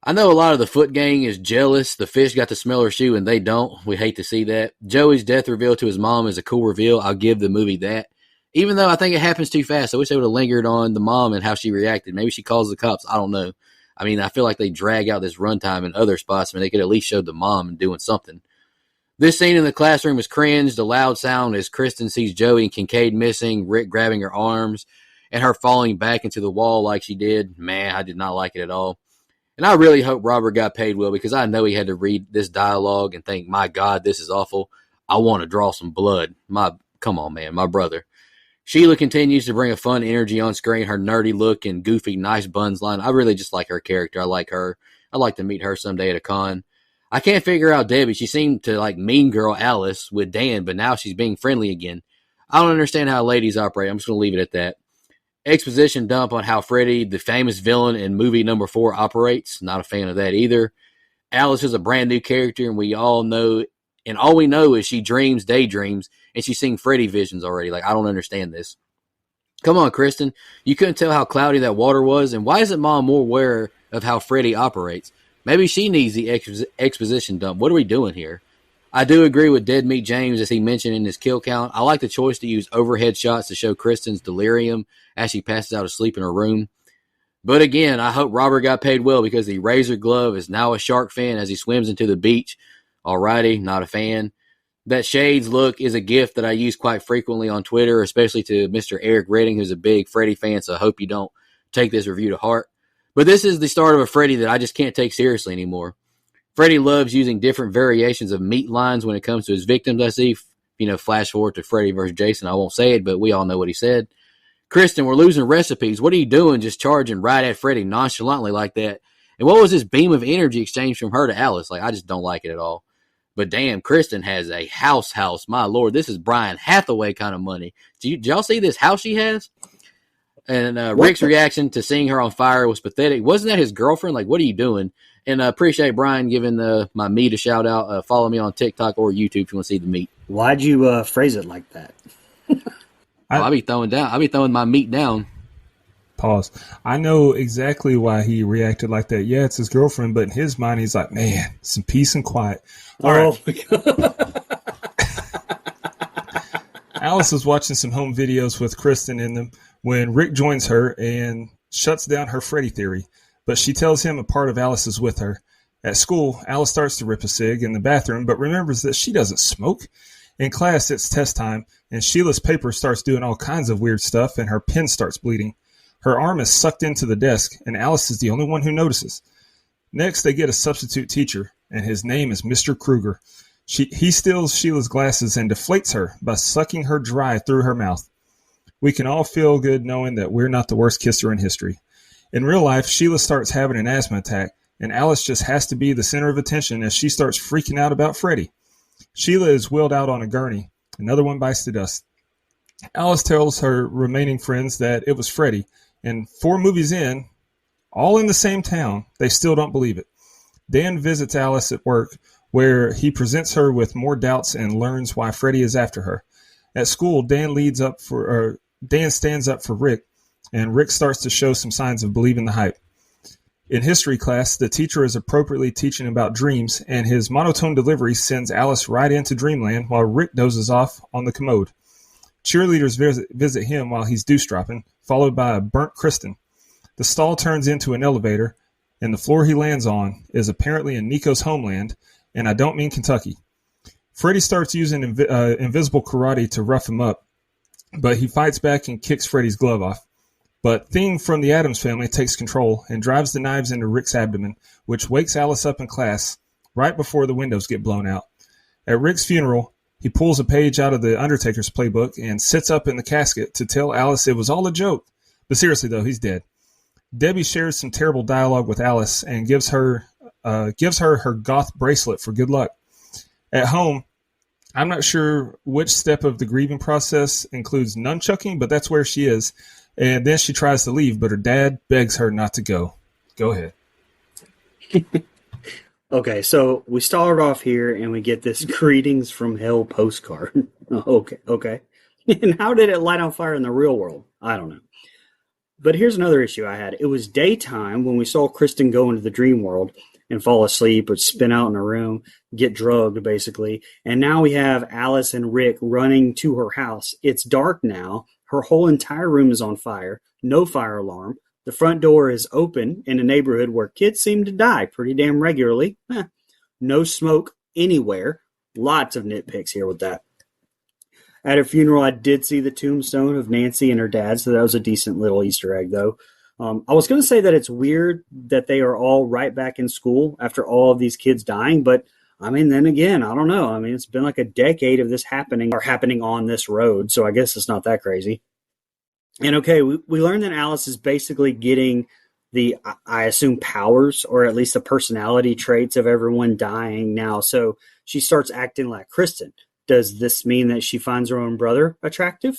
I know a lot of the Foot gang is jealous. The fish got to smell her shoe and they don't. We hate to see that. Joey's death reveal to his mom is a cool reveal. I'll give the movie that. Even though I think it happens too fast, I wish they would have lingered on the mom and how she reacted. Maybe she calls the cops. I don't know. I mean, I feel like they drag out this runtime in other spots. I mean, they could at least show the mom doing something. This scene in the classroom is cringe. The loud sound as Kristen sees Joey and Kincaid missing, Rick grabbing her arms, and her falling back into the wall like she did. Man, I did not like it at all. And I really hope Robert got paid well, because I know he had to read this dialogue and think, my God, this is awful. I want to draw some blood. Come on, man, my brother. Sheila continues to bring a fun energy on screen. Her nerdy look and goofy nice buns line. I really just like her character. I like her. I'd like to meet her someday at a con. I can't figure out Debbie. She seemed to like mean girl Alice with Dan, but now she's being friendly again. I don't understand how ladies operate. I'm just going to leave it at that. Exposition dump on how Freddy, the famous villain in movie number 4, operates. Not a fan of that either. Alice is a brand new character, and all we know is she dreams daydreams, and she's seeing Freddy visions already. Like, I don't understand this. Come on, Kristen. You couldn't tell how cloudy that water was, and why isn't Mom more aware of how Freddy operates? Maybe she needs the exposition dump. What are we doing here? I do agree with Dead Meat James, as he mentioned in his kill count. I like the choice to use overhead shots to show Kristen's delirium as she passes out asleep in her room. But again, I hope Robert got paid well, because the Razor Glove is now a shark fan as he swims into the beach. Alrighty, not a fan. That Shades look is a gift that I use quite frequently on Twitter, especially to Mr. Eric Redding, who's a big Freddy fan, so I hope you don't take this review to heart. But this is the start of a Freddy that I just can't take seriously anymore. Freddy loves using different variations of meat lines when it comes to his victims, I see. Flash forward to Freddy versus Jason. I won't say it, but we all know what he said. Kristen, we're losing recipes. What are you doing just charging right at Freddy nonchalantly like that? And what was this beam of energy exchange from her to Alice? Like, I just don't like it at all. But damn, Kristen has a house. My Lord, this is Brian Hathaway kind of money. Did y'all see this house she has? And Rick's reaction to seeing her on fire was pathetic. Wasn't that his girlfriend? Like, what are you doing? And appreciate Brian giving my meat a shout out. Follow me on TikTok or YouTube if you want to see the meat. Why'd you phrase it like that? I'll be throwing my meat down. Pause. I know exactly why he reacted like that. Yeah, it's his girlfriend, but in his mind, he's like, man, some peace and quiet. All right. Alice was watching some home videos with Kristen in them when Rick joins her and shuts down her Freddy theory. But she tells him a part of Alice is with her. At school, Alice starts to rip a cig in the bathroom, but remembers that she doesn't smoke. In class, it's test time, and Sheila's paper starts doing all kinds of weird stuff, and her pen starts bleeding. Her arm is sucked into the desk, and Alice is the only one who notices. Next, they get a substitute teacher, and his name is Mr. Kruger. He steals Sheila's glasses and deflates her by sucking her dry through her mouth. We can all feel good knowing that we're not the worst kisser in history. In real life, Sheila starts having an asthma attack, and Alice just has to be the center of attention as she starts freaking out about Freddy. Sheila is wheeled out on a gurney. Another one bites the dust. Alice tells her remaining friends that it was Freddy, and 4 movies in, all in the same town, they still don't believe it. Dan visits Alice at work, where he presents her with more doubts and learns why Freddy is after her. At school, Dan stands up for Rick, and Rick starts to show some signs of believing the hype. In history class, the teacher is appropriately teaching about dreams, and his monotone delivery sends Alice right into dreamland while Rick dozes off on the commode. Cheerleaders visit him while he's deuce-dropping, followed by a burnt Kristen. The stall turns into an elevator, and the floor he lands on is apparently in Nico's homeland, and I don't mean Kentucky. Freddy starts using invisible karate to rough him up, but he fights back and kicks Freddy's glove off. But Thing from the Addams Family takes control and drives the knives into Rick's abdomen, which wakes Alice up in class right before the windows get blown out. At Rick's funeral, he pulls a page out of the Undertaker's playbook and sits up in the casket to tell Alice it was all a joke. But seriously, though, he's dead. Debbie shares some terrible dialogue with Alice and gives her her goth bracelet for good luck. At home, I'm not sure which step of the grieving process includes nunchucking, but that's where she is. And then she tries to leave, but her dad begs her not to go. Go ahead. Okay, so we start off here and we get this greetings from hell postcard. Okay. And how did it light on fire in the real world? I don't know. But here's another issue I had. It was daytime when we saw Kristen go into the dream world and fall asleep or spin out in a room, get drugged, basically. And now we have Alice and Rick running to her house. It's dark now. Her whole entire room is on fire. No fire alarm. The front door is open in a neighborhood where kids seem to die pretty damn regularly. No smoke anywhere. Lots of nitpicks here with that. At her funeral, I did see the tombstone of Nancy and her dad, so that was a decent little Easter egg, though. I was going to say that it's weird that they are all right back in school after all of these kids dying, but I mean, then again, I don't know. I mean, it's been like a decade of this happening on this road, so I guess it's not that crazy. And okay, we learned that Alice is basically getting the, I assume, powers or at least the personality traits of everyone dying now. So she starts acting like Kristen. Does this mean that she finds her own brother attractive?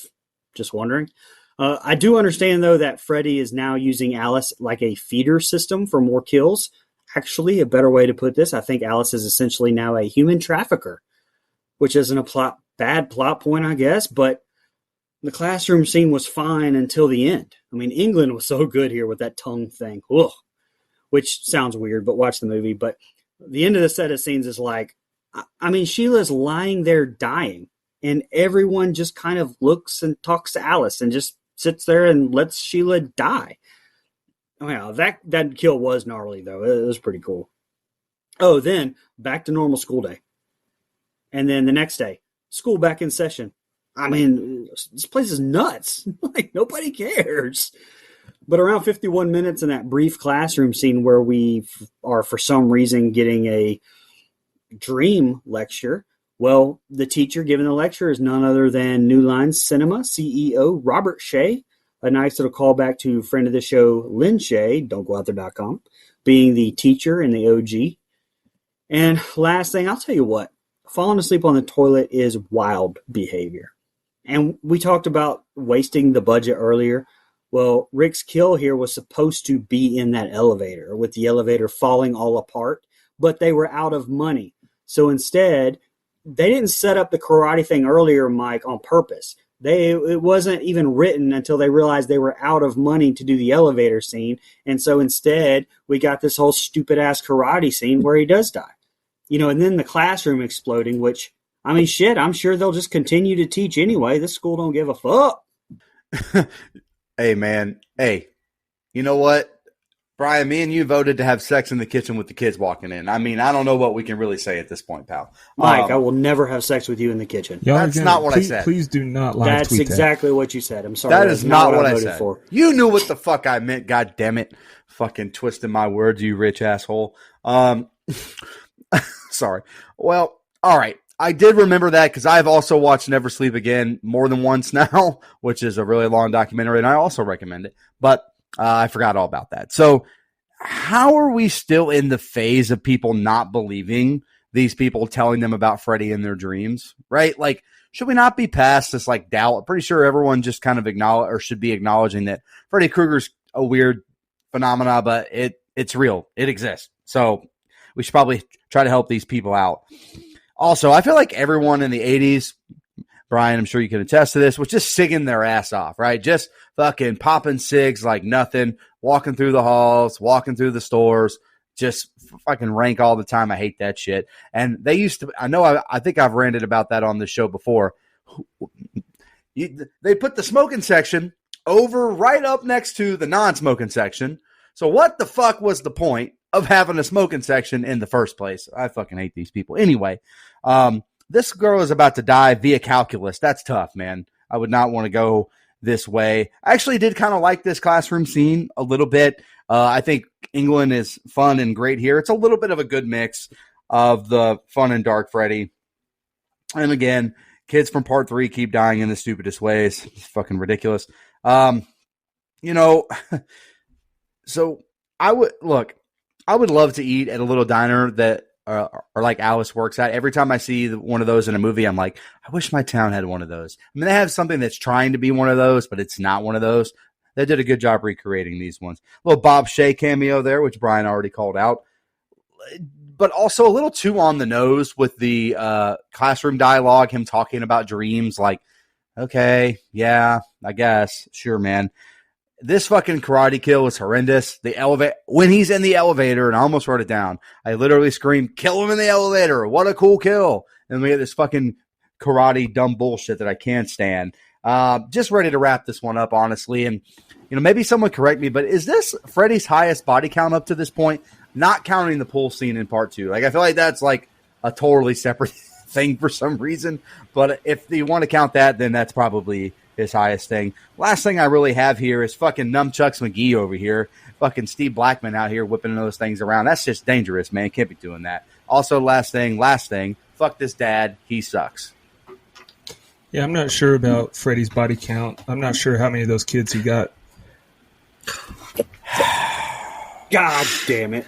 Just wondering. I do understand, though, that Freddy is now using Alice like a feeder system for more kills. Actually, a better way to put this, I think Alice is essentially now a human trafficker, which isn't a bad plot point, I guess, but the classroom scene was fine until the end. I mean, England was so good here with that tongue thing, ugh, which sounds weird, but watch the movie. But the end of the set of scenes is like, I mean, Sheila's lying there dying, and everyone just kind of looks and talks to Alice and just sits there and lets Sheila die. Well, that kill was gnarly, though. It was pretty cool. Oh, then back to normal school day. And then the next day, school back in session. I mean, this place is nuts. Like, nobody cares. But around 51 minutes in that brief classroom scene where we are, for some reason, getting a dream lecture, well, the teacher giving the lecture is none other than New Line Cinema CEO Robert Shea, a nice little callback to friend of the show Lynn Shea, don'tgooutthere.com, being the teacher in the OG. And last thing, I'll tell you what, falling asleep on the toilet is wild behavior. And we talked about wasting the budget earlier. Well, Rick's kill here was supposed to be in that elevator, with the elevator falling all apart, but they were out of money. So instead, they didn't set up the karate thing earlier, Mike, on purpose. It wasn't even written until they realized they were out of money to do the elevator scene. And so instead, we got this whole stupid-ass karate scene where he does die. You know, and then the classroom exploding, which, I mean, shit, I'm sure they'll just continue to teach anyway. This school don't give a fuck. Hey, man. Hey, you know what? Brian, me and you voted to have sex in the kitchen with the kids walking in. I mean, I don't know what we can really say at this point, pal. Mike, I will never have sex with you in the kitchen. That's not what I said. Please do not live That's tweet exactly what you said. I'm sorry. That is not what I voted said. for. You knew what the fuck I meant, god damn it. Fucking twisting my words, you rich asshole. Sorry. Well, all right. I did remember that because I've also watched Never Sleep Again more than once now, which is a really long documentary, and I also recommend it. But I forgot all about that. So how are we still in the phase of people not believing these people telling them about Freddy in their dreams, right? Like, should we not be past this, like, doubt? I'm pretty sure everyone just kind of acknowledge or should be acknowledging that Freddy Krueger's a weird phenomena, but it's real. It exists. So we should probably try to help these people out. Also, I feel like everyone in the 80s, Brian, I'm sure you can attest to this, was just singing their ass off, right? Just fucking popping cigs like nothing, walking through the halls, walking through the stores, just fucking rank all the time. I hate that shit. And they used to, I think I've ranted about that on the show before. They put the smoking section over right up next to the non-smoking section. So what the fuck was the point of having a smoking section in the first place? I fucking hate these people. Anyway, this girl is about to die via calculus. That's tough, man. I would not want to go this way. I actually did kind of like this classroom scene a little bit. I think England is fun and great here. It's a little bit of a good mix of the fun and dark Freddy. And again, kids from part 3 keep dying in the stupidest ways. It's fucking ridiculous. So I would love to eat at a little diner that or like Alice works at. Every time I see one of those in a movie, I'm like, I wish my town had one of those. I mean, they have something that's trying to be one of those, but it's not one of those. They did a good job recreating these ones. A little Bob Shea cameo there, which Brian already called out, but also a little too on the nose with the classroom dialogue, him talking about dreams. Like, okay, yeah, I guess. Sure, man. this fucking karate kill is horrendous. When he's in the elevator, and I almost wrote it down, I literally screamed, "Kill him in the elevator! What a cool kill!" And we get this fucking karate dumb bullshit that I can't stand. Just ready to wrap this one up, honestly. And maybe someone correct me, but is this Freddy's highest body count up to this point? Not counting the pool scene in part 2. Like, I feel like that's like a totally separate thing for some reason. But if you want to count that, then that's probably his highest thing. Last thing I really have here is fucking Nunchucks McGee over here. Fucking Steve Blackman out here whipping those things around. That's just dangerous, man. Can't be doing that. Also, last thing. Fuck this dad. He sucks. Yeah, I'm not sure about Freddy's body count. I'm not sure how many of those kids he got. God damn it.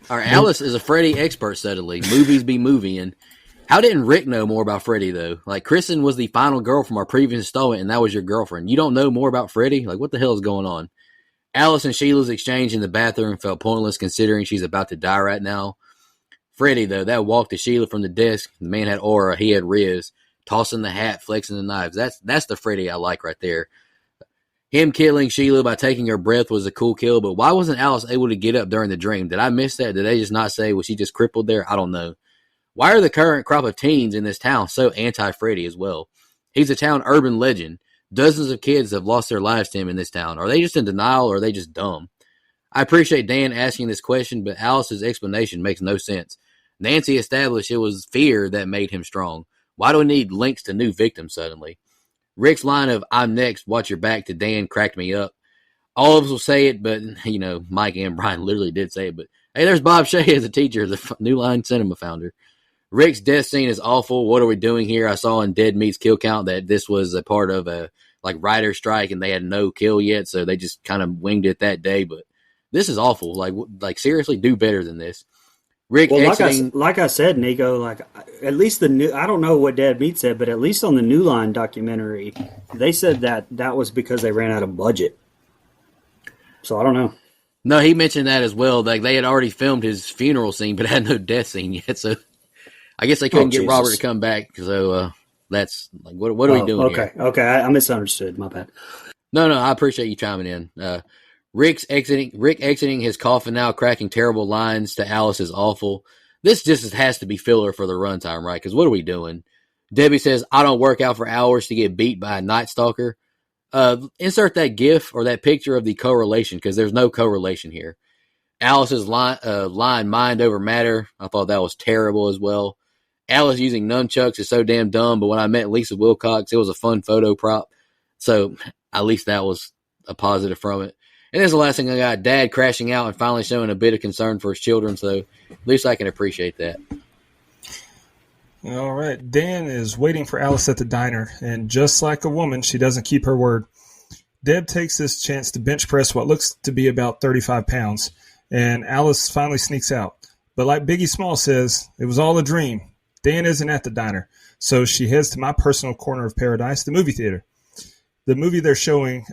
All right, Alice is a Freddy expert suddenly. Movies be moving. How didn't Rick know more about Freddy, though? Like, Kristen was the final girl from our previous installment, and that was your girlfriend. You don't know more about Freddy? Like, what the hell is going on? Alice and Sheila's exchange in the bathroom felt pointless considering she's about to die right now. Freddy, though, that walk to Sheila from the desk, the man had aura, he had Riz, tossing the hat, flexing the knives. That's the Freddy I like right there. Him killing Sheila by taking her breath was a cool kill, but why wasn't Alice able to get up during the dream? Did I miss that? Did they just not say, was she just crippled there? I don't know. Why are the current crop of teens in this town so anti-Freddy as well? He's a town urban legend. Dozens of kids have lost their lives to him in this town. Are they just in denial or are they just dumb? I appreciate Dan asking this question, but Alice's explanation makes no sense. Nancy established it was fear that made him strong. Why do we need links to new victims suddenly? Rick's line of, "I'm next, watch your back," to Dan cracked me up. All of us will say it, but, Mike and Brian literally did say it. But, hey, there's Bob Shea as a teacher, the New Line Cinema founder. Rick's death scene is awful. What are we doing here? I saw in Dead Meat's Kill Count that this was a part of a, writer's strike, and they had no kill yet, so they just kind of winged it that day. But this is awful. Like seriously, do better than this. Rick exiting. Like I said, Nico, at least I don't know what Dead Meat said, but at least on the New Line documentary, they said that was because they ran out of budget. So I don't know. No, he mentioned that as well. Like, they had already filmed his funeral scene, but had no death scene yet. So I guess they couldn't get Robert to come back. So that's like, what are we doing here? Okay, I misunderstood. My bad. No, I appreciate you chiming in. Rick exiting his coffin now, cracking terrible lines to Alice is awful. This just has to be filler for the runtime, right? Because what are we doing? Debbie says, "I don't work out for hours to get beat by a Night Stalker." Insert that GIF or that picture of the correlation, because there's no correlation here. Alice's line, "mind over matter," I thought that was terrible as well. Alice using nunchucks is so damn dumb, but when I met Lisa Wilcox, it was a fun photo prop. So at least that was a positive from it. And there's the last thing I got. Dad crashing out and finally showing a bit of concern for his children, so at least I can appreciate that. All right. Dan is waiting for Alice at the diner, and just like a woman, she doesn't keep her word. Deb takes this chance to bench press what looks to be about 35 pounds, and Alice finally sneaks out. But like Biggie Small says, it was all a dream. Dan isn't at the diner, so she heads to my personal corner of paradise, the movie theater. The movie they're showing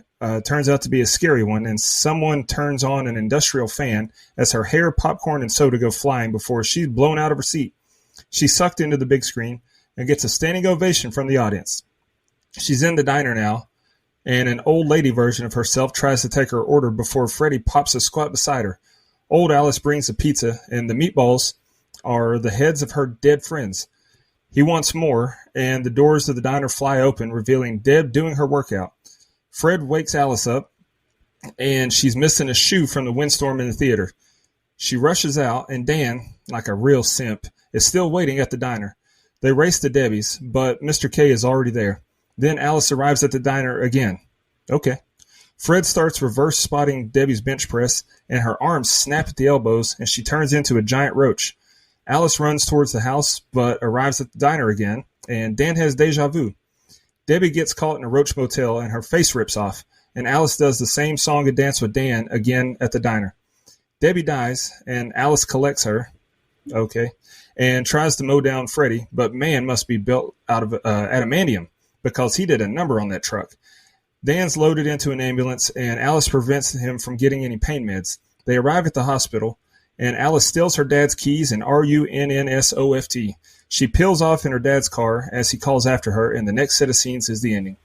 turns out to be a scary one, and someone turns on an industrial fan as her hair, popcorn, and soda go flying before she's blown out of her seat. She's sucked into the big screen and gets a standing ovation from the audience. She's in the diner now, and an old lady version of herself tries to take her order before Freddy pops a squat beside her. Old Alice brings a pizza, and the meatballs are the heads of her dead friends. He wants more, and the doors of the diner fly open, revealing Deb doing her workout. Fred wakes Alice up, and she's missing a shoe from the windstorm in the theater. She rushes out, and Dan, like a real simp, is still waiting at the diner. They race to Debbie's, but Mr. K is already there. Then Alice arrives at the diner again. Okay. Fred starts reverse spotting Debbie's bench press, and her arms snap at the elbows, and she turns into a giant roach. Alice runs towards the house, but arrives at the diner again, and Dan has deja vu. Debbie gets caught in a roach motel, and her face rips off, and Alice does the same song and dance with Dan again at the diner. Debbie dies, and Alice collects her, and tries to mow down Freddy, but man must be built out of adamantium, because he did a number on that truck. Dan's loaded into an ambulance, and Alice prevents him from getting any pain meds. They arrive at the hospital, and Alice steals her dad's keys and RUNNSOFT. She peels off in her dad's car as he calls after her, and the next set of scenes is the ending.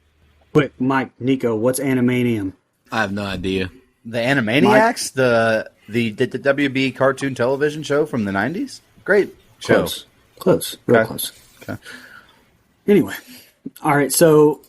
But Mike, Nico, what's Animanium? I have no idea. The Animaniacs, the WB cartoon television show from the 90s? Great show. Close. Real Okay. close. Okay. Anyway. All right, so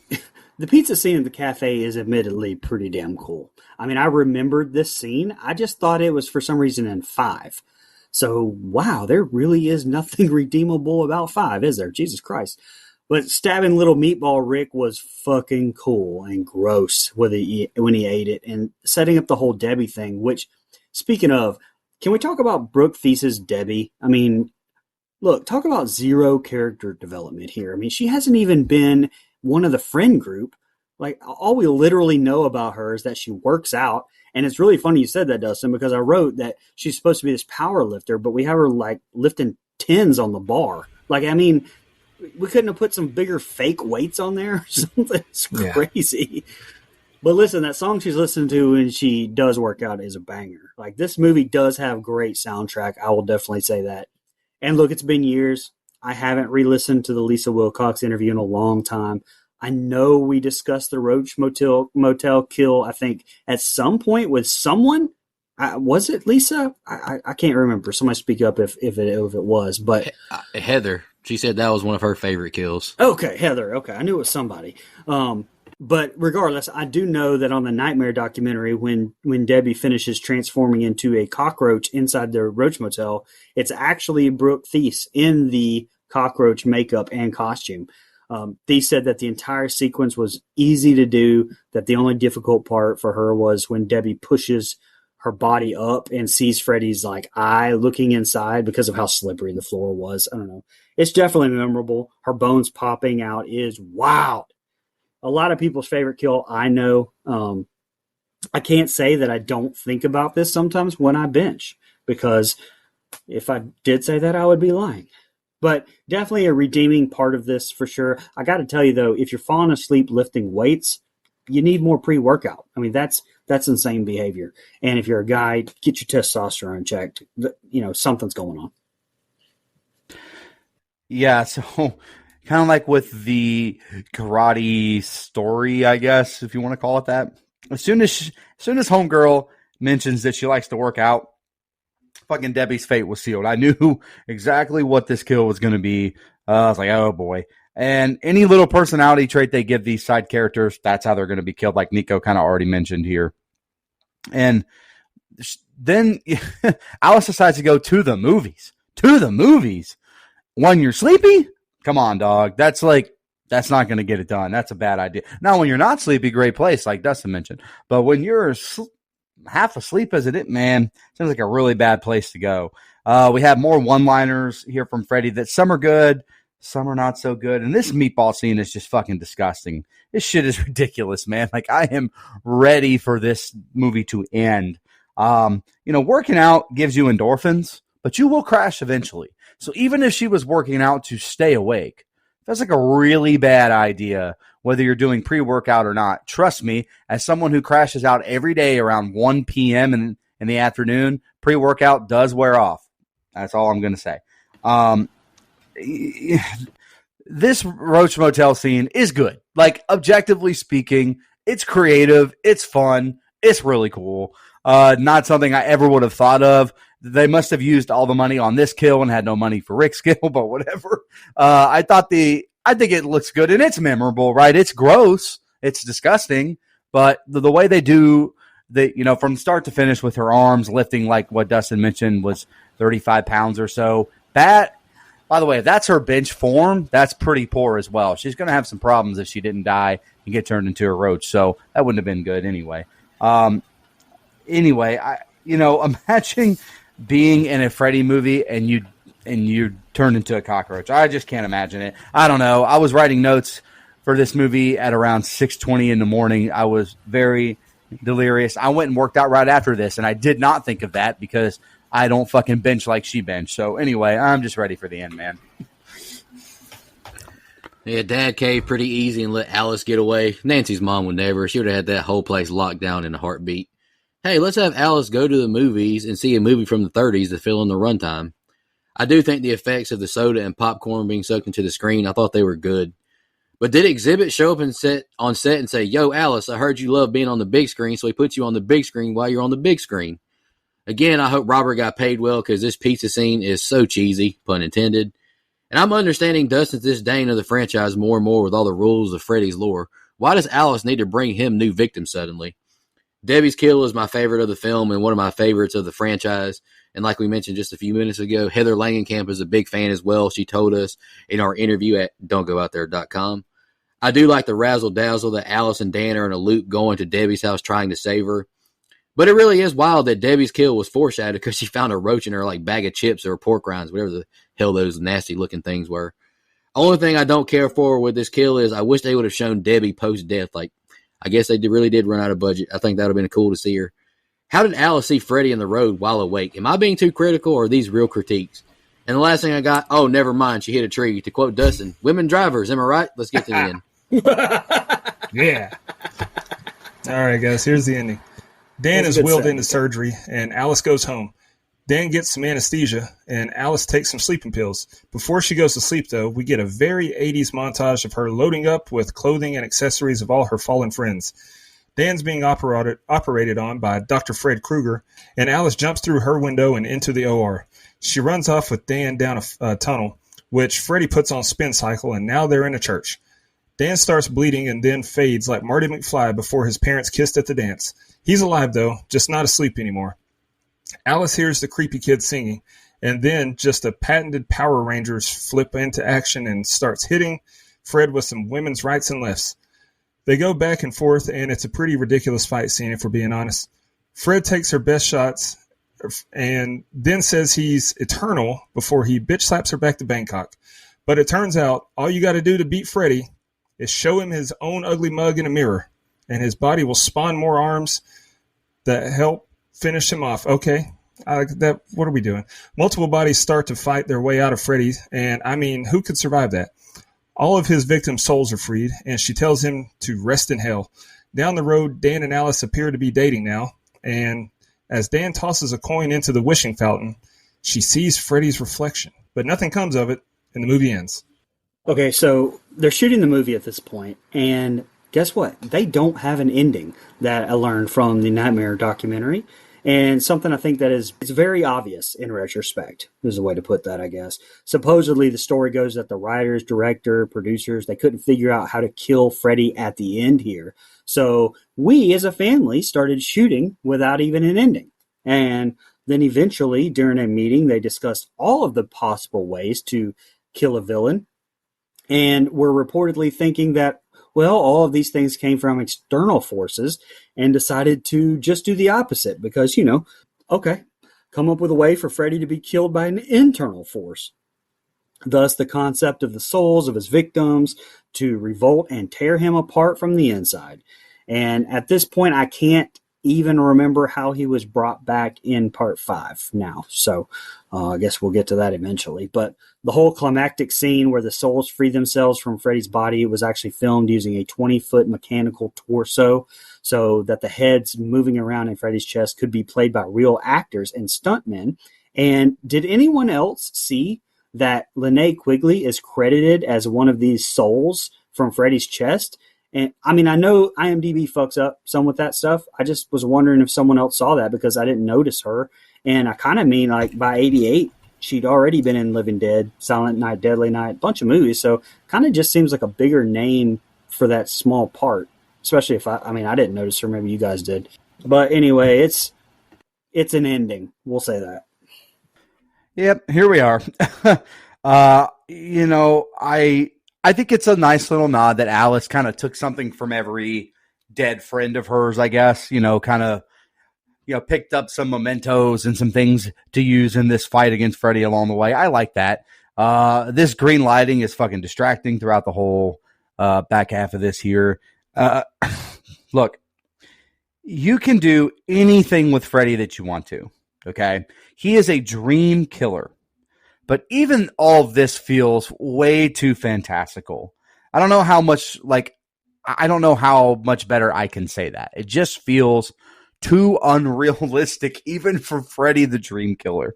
the pizza scene at the cafe is admittedly pretty damn cool. I mean, I remembered this scene. I just thought it was for some reason in 5. So, wow, there really is nothing redeemable about 5, is there? Jesus Christ. But stabbing little meatball Rick was fucking cool and gross when he ate it. And setting up the whole Debbie thing, which, speaking of, can we talk about Brooke Thesis' Debbie? I mean, look, talk about zero character development here. I mean, she hasn't even been one of the friend group. Like, all we literally know about her is that she works out. And it's really funny you said that, Dustin, because I wrote that she's supposed to be this power lifter, but we have her, like, lifting tins on the bar. Like, I mean, we couldn't have put some bigger fake weights on there. It's crazy. But listen, that song she's listening to when she does work out is a banger. Like, this movie does have great soundtrack. I will definitely say that. And look, it's been years. I haven't re-listened to the Lisa Wilcox interview in a long time. I know we discussed the Roach Motel kill, I think, at some point with someone. Was it Lisa? I can't remember. Somebody speak up if it was. But Heather, she said that was one of her favorite kills. Okay, Heather. Okay, I knew it was somebody. But regardless, I do know that on the Nightmare documentary, when Debbie finishes transforming into a cockroach inside the Roach Motel, it's actually Brooke Thies in the cockroach makeup and costume. Thies said that the entire sequence was easy to do, that the only difficult part for her was when Debbie pushes her body up and sees Freddy's like eye looking inside because of how slippery the floor was. I don't know. It's definitely memorable. Her bones popping out is wild. A lot of people's favorite kill, I know. I can't say that I don't think about this sometimes when I bench, because if I did say that, I would be lying. But definitely a redeeming part of this for sure. I got to tell you, though, if you're falling asleep lifting weights, you need more pre-workout. I mean, that's insane behavior. And if you're a guy, get your testosterone checked. You know, something's going on. Yeah, so kind of like with the karate story, I guess, if you want to call it that. As soon as Homegirl mentions that she likes to work out, fucking Debbie's fate was sealed. I knew exactly what this kill was going to be. I was like, oh boy. And any little personality trait they give these side characters, that's how they're going to be killed, like Nico kind of already mentioned here. And then Alice decides to go to the movies. To the movies. When you're sleepy? Come on, dog. That's not going to get it done. That's a bad idea. Now, when you're not sleepy, great place, like Dustin mentioned. But when you're half asleep as it is, man, sounds like a really bad place to go. We have more one-liners here from Freddy that some are good, some are not so good. And this meatball scene is just fucking disgusting. This shit is ridiculous, man. Like, I am ready for this movie to end. Working out gives you endorphins, but you will crash eventually. So even if she was working out to stay awake, that's like a really bad idea, whether you're doing pre-workout or not. Trust me, as someone who crashes out every day around 1 p.m. in the afternoon, pre-workout does wear off. That's all I'm going to say. This Roach Motel scene is good. Like, objectively speaking, it's creative, it's fun, it's really cool. Not something I ever would have thought of. They must have used all the money on this kill and had no money for Rick's kill, but whatever. I think it looks good and it's memorable, right? It's gross, it's disgusting, but the way they do from start to finish with her arms lifting, like what Dustin mentioned, was 35 pounds or so. That, by the way, if that's her bench form, that's pretty poor as well. She's going to have some problems if she didn't die and get turned into a roach. So that wouldn't have been good anyway. Imagine being in a Freddy movie and you turn into a cockroach. I just can't imagine it. I don't know. I was writing notes for this movie at around 6:20 in the morning. I was very delirious. I went and worked out right after this, and I did not think of that because I don't fucking bench like she benched. So anyway, I'm just ready for the end, man. Yeah, Dad caved pretty easy and let Alice get away. Nancy's mom would never. She would have had that whole place locked down in a heartbeat. Hey, let's have Alice go to the movies and see a movie from the 30s to fill in the runtime. I do think the effects of the soda and popcorn being sucked into the screen, I thought they were good. But did Exhibit show up on set and say, "Yo, Alice, I heard you love being on the big screen, so we put you on the big screen while you're on the big screen"? Again, I hope Robert got paid well because this pizza scene is so cheesy, pun intended. And I'm understanding Dustin's disdain of the franchise more and more with all the rules of Freddy's lore. Why does Alice need to bring him new victims suddenly? Debbie's kill is my favorite of the film and one of my favorites of the franchise. And like we mentioned just a few minutes ago, Heather Langenkamp is a big fan as well. She told us in our interview at don'tgoouthere.com. I do like the razzle-dazzle that Alice and Dan are in a loop going to Debbie's house trying to save her. But it really is wild that Debbie's kill was foreshadowed because she found a roach in her like bag of chips or pork rinds, whatever the hell those nasty-looking things were. Only thing I don't care for with this kill is I wish they would have shown Debbie post-death. Like, I guess they really did run out of budget. I think that would have been cool to see her. How did Alice see Freddy in the road while awake? Am I being too critical or are these real critiques? And the last thing I got, oh, never mind, she hit a tree. To quote Dustin, women drivers, am I right? Let's get to the end. Yeah. All right, guys, here's the ending. Dan is wheeled into surgery, and Alice goes home. Dan gets some anesthesia, and Alice takes some sleeping pills. Before she goes to sleep, though, we get a very 80s montage of her loading up with clothing and accessories of all her fallen friends. Dan's being operated on by Dr. Fred Krueger, and Alice jumps through her window and into the OR. She runs off with Dan down a tunnel, which Freddy puts on spin cycle, and now they're in a church. Dan starts bleeding and then fades like Marty McFly before his parents kissed at the dance. He's alive, though, just not asleep anymore. Alice hears the creepy kid singing, and then just a patented Power Rangers flip into action and starts hitting Fred with some women's rights and lefts. They go back and forth, and it's a pretty ridiculous fight scene, if we're being honest. Fred takes her best shots and then says he's eternal before he bitch slaps her back to Bangkok. But it turns out all you got to do to beat Freddy is show him his own ugly mug in a mirror, and his body will spawn more arms that help finish him off. Okay, what are we doing? Multiple bodies start to fight their way out of Freddy, and I mean, who could survive that? All of his victims' souls are freed, and she tells him to rest in hell. Down the road, Dan and Alice appear to be dating now, and as Dan tosses a coin into the wishing fountain, she sees Freddy's reflection, but nothing comes of it, and the movie ends. Okay, so they're shooting the movie at this point, and guess what? They don't have an ending that I learned from the Nightmare documentary. And something I think that is very obvious in retrospect is a way to put that, I guess. Supposedly, the story goes that the writers, director, producers, they couldn't figure out how to kill Freddy at the end here. So we, as a family, started shooting without even an ending. And then eventually, during a meeting, they discussed all of the possible ways to kill a villain. And we're reportedly thinking that, well, all of these things came from external forces and decided to just do the opposite because, okay, come up with a way for Freddy to be killed by an internal force. Thus, the concept of the souls of his victims to revolt and tear him apart from the inside. And at this point, I can't even remember how he was brought back in part 5 now. So I guess we'll get to that eventually. But the whole climactic scene where the souls free themselves from Freddy's body was actually filmed using a 20-foot mechanical torso so that the heads moving around in Freddy's chest could be played by real actors and stuntmen. And did anyone else see that Linnea Quigley is credited as one of these souls from Freddy's chest? And I mean, I know IMDb fucks up some with that stuff. I just was wondering if someone else saw that because I didn't notice her. And I kind of mean like by 88, she'd already been in Living Dead, Silent Night, Deadly Night, a bunch of movies. So kind of just seems like a bigger name for that small part, especially if I didn't notice her. Maybe you guys did. But anyway, it's an ending. We'll say that. Yep, here we are. I think it's a nice little nod that Alice kind of took something from every dead friend of hers, I guess, picked up some mementos and some things to use in this fight against Freddy along the way. I like that. This green lighting is fucking distracting throughout the whole back half of this here. Look, you can do anything with Freddy that you want to, okay? He is a dream killer. But even all of this feels way too fantastical. I don't know how much better I can say that. It just feels too unrealistic, even for Freddy the Dream Killer.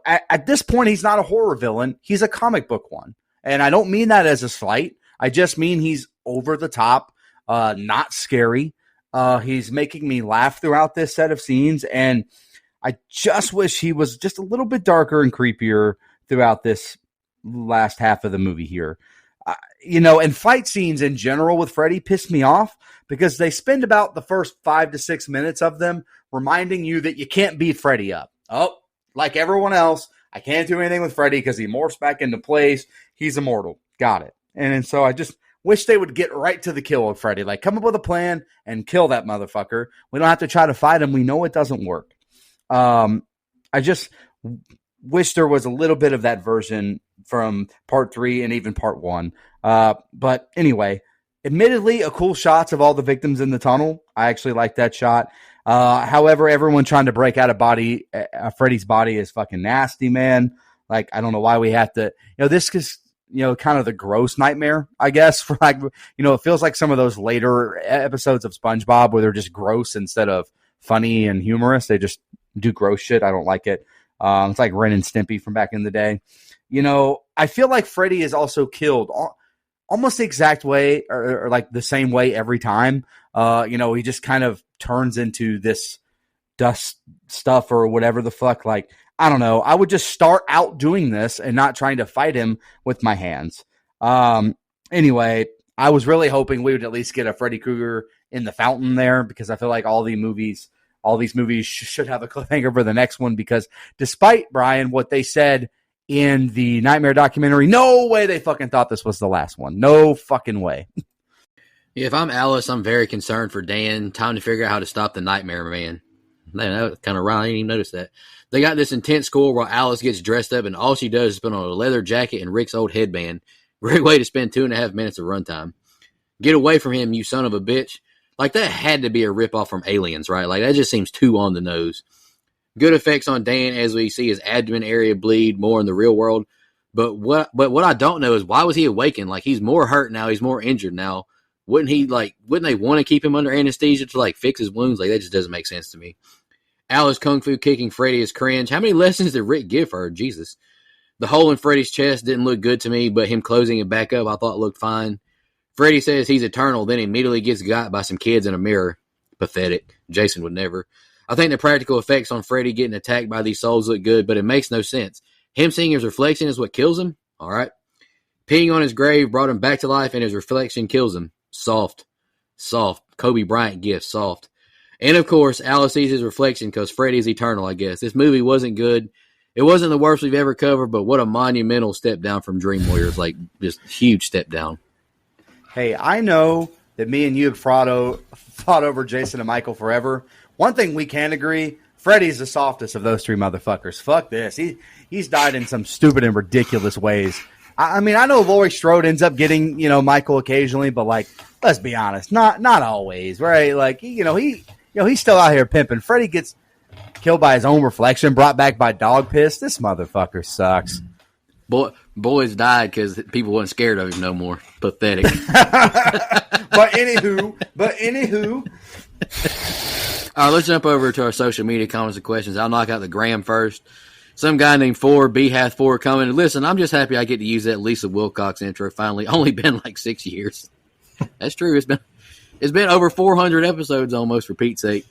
At this point, he's not a horror villain. He's a comic book one. And I don't mean that as a slight. I just mean he's over the top, not scary. He's making me laugh throughout this set of scenes, and I just wish he was just a little bit darker and creepier throughout this last half of the movie here. And fight scenes in general with Freddy pissed me off because they spend about the first 5 to 6 minutes of them reminding you that you can't beat Freddy up. Oh, like everyone else, I can't do anything with Freddy because he morphs back into place. He's immortal. Got it. And so I just wish they would get right to the kill of Freddy. Like, come up with a plan and kill that motherfucker. We don't have to try to fight him. We know it doesn't work. I just wish there was a little bit of that version from part 3 and even part 1. But anyway, admittedly, a cool shots of all the victims in the tunnel. I actually like that shot. However, everyone trying to break out a Freddy's body is fucking nasty, man. Like, I don't know why we have to, this is, kind of the gross nightmare, I guess, for like, it feels like some of those later episodes of SpongeBob where they're just gross instead of funny and humorous. They just do gross shit. I don't like it. It's like Ren and Stimpy from back in the day. I feel like Freddy is also killed almost the exact way or like the same way every time. He just kind of turns into this dust stuff or whatever the fuck. Like, I don't know. I would just start out doing this and not trying to fight him with my hands. Anyway, I was really hoping we would at least get a Freddy Krueger in the fountain there because I feel like all these movies should have a cliffhanger for the next one because despite, Brian, what they said in the Nightmare documentary, no way they fucking thought this was the last one. No fucking way. Yeah, if I'm Alice, I'm very concerned for Dan. Time to figure out how to stop the Nightmare Man. Man, that was kind of wrong. I didn't even notice that. They got this intense score while Alice gets dressed up, and all she does is put on a leather jacket and Rick's old headband. Great way to spend 2.5 minutes of runtime. Get away from him, you son of a bitch. Like, that had to be a ripoff from Aliens, right? Like, that just seems too on the nose. Good effects on Dan as we see his abdomen area bleed more in the real world. But what I don't know is why was he awakened? Like, he's more hurt now. He's more injured now. Wouldn't they want to keep him under anesthesia to, like, fix his wounds? Like, that just doesn't make sense to me. Alice Kung Fu kicking Freddy is cringe. How many lessons did Rick give her? Jesus. The hole in Freddy's chest didn't look good to me, but him closing it back up I thought looked fine. Freddy says he's eternal, then immediately gets got by some kids in a mirror. Pathetic. Jason would never. I think the practical effects on Freddy getting attacked by these souls look good, but it makes no sense. Him seeing his reflection is what kills him? All right. Peeing on his grave brought him back to life, and his reflection kills him. Soft. Kobe Bryant gift. Soft. And, of course, Alice sees his reflection because Freddy's eternal, I guess. This movie wasn't good. It wasn't the worst we've ever covered, but what a monumental step down from Dream Warriors. Like, just huge step down. Hey, I know that me and you have fought over Jason and Michael forever. One thing we can agree, Freddy's the softest of those three motherfuckers. Fuck this. He's died in some stupid and ridiculous ways. I mean, I know Laurie Strode ends up getting, Michael occasionally, but, like, let's be honest, not always, right? Like, he's still out here pimping. Freddy gets killed by his own reflection, brought back by dog piss. This motherfucker sucks. Boys died because people weren't scared of him no more. Pathetic. But anywho. All right, let's jump over to our social media comments and questions. I'll knock out the gram first. Some guy named 4B4 commented, listen, I'm just happy I get to use that Lisa Wilcox intro finally. Only been like 6 years. That's true. It's been over 400 episodes almost, for Pete's sake.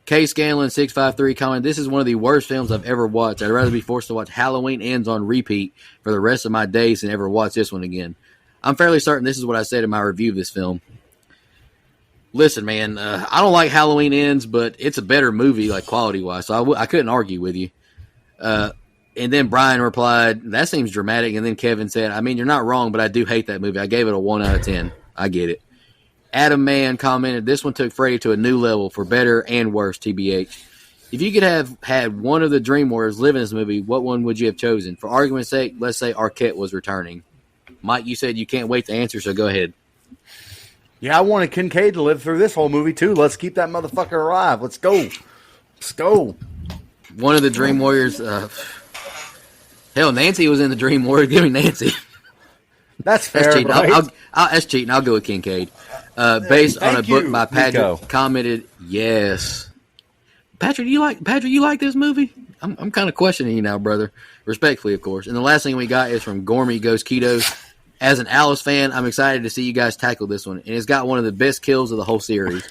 K Scanlon 653 commented, this is one of the worst films I've ever watched. I'd rather be forced to watch Halloween Ends on repeat for the rest of my days than ever watch this one again. I'm fairly certain this is what I said in my review of this film. Listen, man, I don't like Halloween Ends, but it's a better movie, like quality-wise, so I couldn't argue with you. And then Brian replied, that seems dramatic. And then Kevin said, I mean, you're not wrong, but I do hate that movie. I gave it a 1 out of 10. I get it. Adam Mann commented, this one took Freddy to a new level for better and worse, TBH. If you could have had one of the Dream Warriors live in this movie, what one would you have chosen? For argument's sake, let's say Arquette was returning. Mike, you said you can't wait to answer, so go ahead. Yeah, I wanted Kincaid to live through this whole movie, too. Let's keep that motherfucker alive. Let's go. One of the Dream Warriors. Hell, Nancy was in the Dream Warriors. Give me Nancy. That's fair, That's cheating. right? That's cheating. I'll go with Kincaid. Based on a book by Patrick, Nico. commented, yes. Patrick, you like this movie? I'm kind of questioning you now, brother. Respectfully, of course. And the last thing we got is from Gormy Goes Keto. as an Alice fan, I'm excited to see you guys tackle this one. And it's got one of the best kills of the whole series.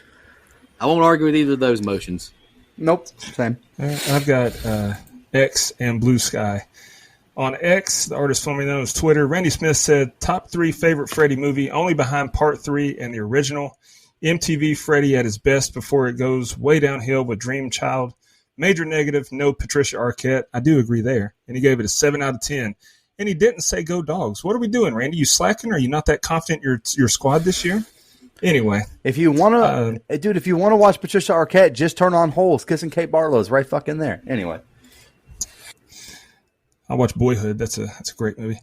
I won't argue with either of those motions. Nope. Same. I've got X and Blue Sky. On X, the artist formerly known as Twitter, Randy Smith said, top 3 favorite Freddy movie, only behind Part 3 and the original. MTV Freddy at his best before it goes way downhill with Dream Child. Major negative, no Patricia Arquette. I do agree there. And he gave it a 7 out of 10. And he didn't say go Dogs. What are we doing, Randy? You slacking? Are you not that confident in your squad this year? Anyway. If you want to, dude, if you want to watch Patricia Arquette, just turn on Holes. Kissing Kate Barlow's right fucking there. Anyway. I watch Boyhood. That's a great movie.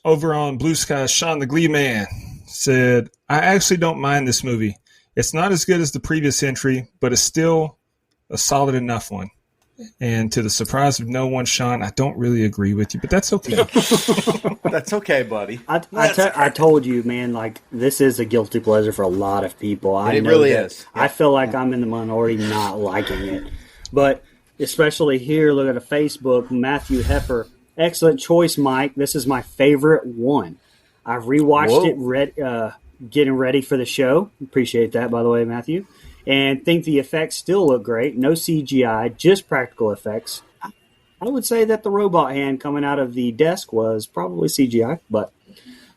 Over on Blue Sky, Sean the Glee Man said, I actually don't mind this movie. It's not as good as the previous entry, but it's still a solid enough one. And to the surprise of no one, Sean, I don't really agree with you, but that's okay. That's okay, buddy. I told you, man, like, this is a guilty pleasure for a lot of people. It really is. I feel like I'm in the minority not liking it. But especially here, look at a Facebook, Matthew Heffer. Excellent choice, Mike. This is my favorite one. I've rewatched it getting ready for the show. Appreciate that, by the way, Matthew. And think the effects still look great. No CGI, just practical effects. I would say that the robot hand coming out of the desk was probably CGI, but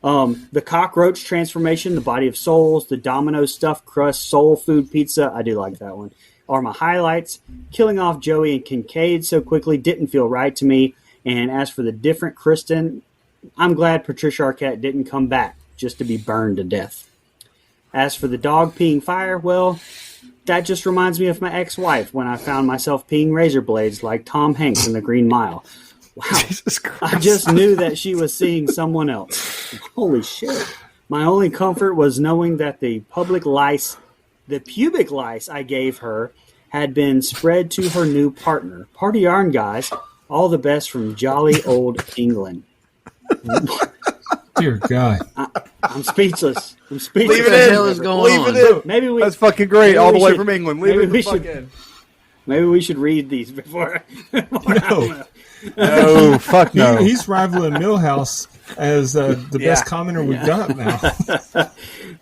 the cockroach transformation, the body of souls, the Domino stuffed crust soul food pizza, I do like that one, are my highlights. Killing off Joey and Kincaid so quickly didn't feel right to me. And as for the different Kristen, I'm glad Patricia Arquette didn't come back just to be burned to death. As for the dog peeing fire, well, that just reminds me of my ex-wife when I found myself peeing razor blades like Tom Hanks in The Green Mile. Wow. Jesus Christ. I just knew that she was seeing someone else. Holy shit. My only comfort was knowing that the pubic lice I gave her had been spread to her new partner. Party on, guys. All the best from jolly old England. Dear God. I'm speechless. Leave What it the in. hell is going Leave on? it in. Maybe we. That's fucking great. maybe All the we way should- from England. maybe Leave it we the fuck should- in. Maybe we should read these before. No. No, fuck no. He's rivaling Millhouse as the best commenter we've got now.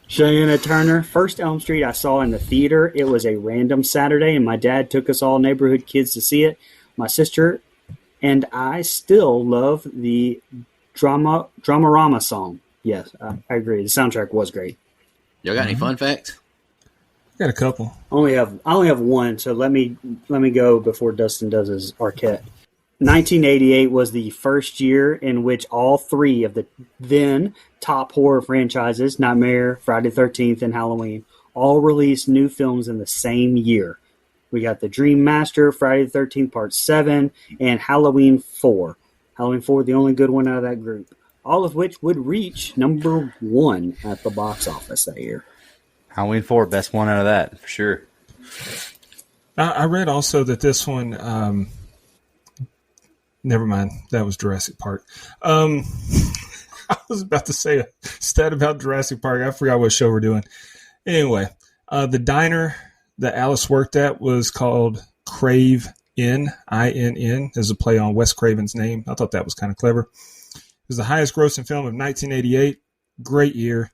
Cheyenne Turner, first Elm Street I saw in the theater. It was a random Saturday, and my dad took us all neighborhood kids to see it. My sister and I still love the Dramarama song. Yes, I agree. The soundtrack was great. Y'all got any fun facts? Got a couple. I only have one, so let me go before Dustin does his Arquette. 1988 was the first year in which all 3 of the then top horror franchises, Nightmare, Friday the 13th, and Halloween, all released new films in the same year. We got The Dream Master, Friday the 13th Part 7, and Halloween 4. Halloween 4, the only good one out of that group. All of which would reach number 1 at the box office that year. Halloween 4, best one out of that, for sure. I read also that this one, never mind, that was Jurassic Park. I was about to say a stat about Jurassic Park. I forgot what show we're doing. Anyway, the diner that Alice worked at was called Crave Inn, I-N-N, as a play on Wes Craven's name. I thought that was kind of clever. It was the highest grossing film of 1988. Great year.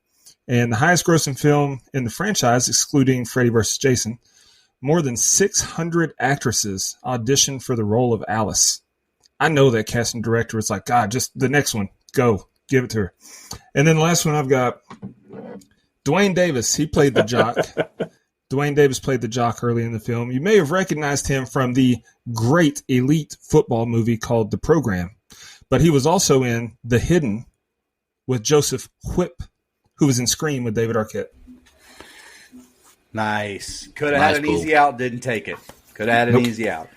And the highest grossing film in the franchise, excluding Freddy vs. Jason. More than 600 actresses auditioned for the role of Alice. I know that casting director was like, God, just the next one. Go. Give it to her. And then the last one I've got, Dwayne Davis. He played the jock. Dwayne Davis played the jock early in the film. You may have recognized him from the great elite football movie called The Program. But he was also in The Hidden with Joseph Whipp, who was in Scream with David Arquette. Nice. Could have had an Cool. easy out, didn't take it. Could have had an easy out.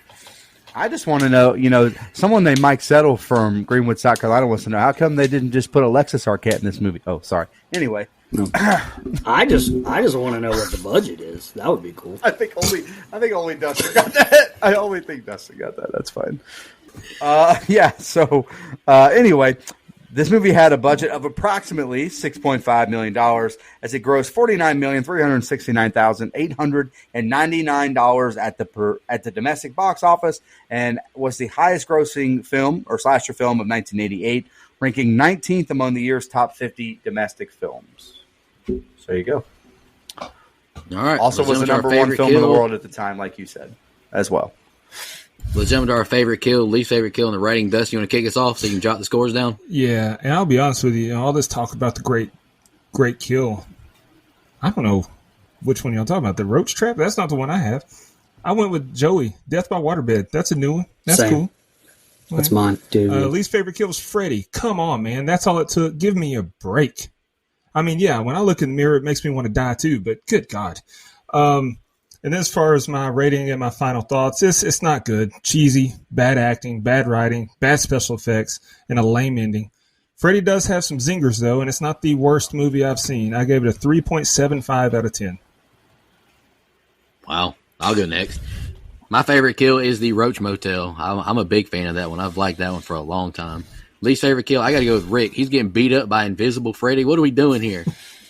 I just want to know, someone named Mike Settle from Greenwood, South Carolina wants to know, how come they didn't just put Alexis Arquette in this movie? Oh, sorry. Anyway. I just want to know what the budget is. That would be cool. I think only Dustin got that. I only think Dustin got that. That's fine. Yeah. So anyway, This movie had a budget of approximately $6.5 million as it grossed $49,369,899 at the domestic box office and was the highest grossing film or slasher film of 1988, ranking 19th among the year's top 50 domestic films. So there you go. All right. Also was the number one film in the world at the time, like you said, as well. Let's jump into our favorite kill, least favorite kill, and the rating. Dustin, you want to kick us off so you can jot the scores down? Yeah, and I'll be honest with you, all this talk about the great kill, I don't know which one y'all talking about. The roach trap? That's not the one I have. I went with Joey, Death by Waterbed. That's a new one. That's Same. cool. That's mine, dude. Least favorite kill was Freddy. Come on, man. That's all it took. Give me a break. I mean, yeah, when I look in the mirror, it makes me want to die too, but good God. And as far as my rating and my final thoughts, it's not good. Cheesy, bad acting, bad writing, bad special effects, and a lame ending. Freddy does have some zingers, though, and it's not the worst movie I've seen. I gave it a 3.75 out of 10. Wow. I'll go next. My favorite kill is the Roach Motel. I'm a big fan of that one. I've liked that one for a long time. Least favorite kill, I got to go with Rick. He's getting beat up by Invisible Freddy. What are we doing here?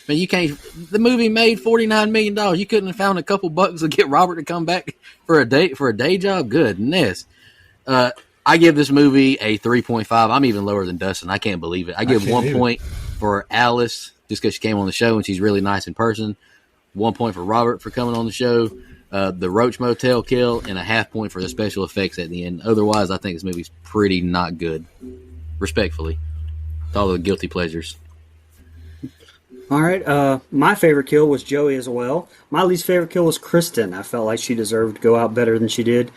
Man, you can't. The movie made $49 million. You couldn't have found a couple bucks to get Robert to come back for a day job. Goodness. I give this movie a 3.5. I'm even lower than Dustin. I can't believe it. I give 1 point for Alice just because she came on the show and she's really nice in person. 1 point for Robert for coming on the show. The Roach Motel kill, and a half point for the special effects at the end. Otherwise, I think this movie's pretty not good. Respectfully, to all the guilty pleasures. All right. My favorite kill was Joey as well. My least favorite kill was Kristen. I felt like she deserved to go out better than she did.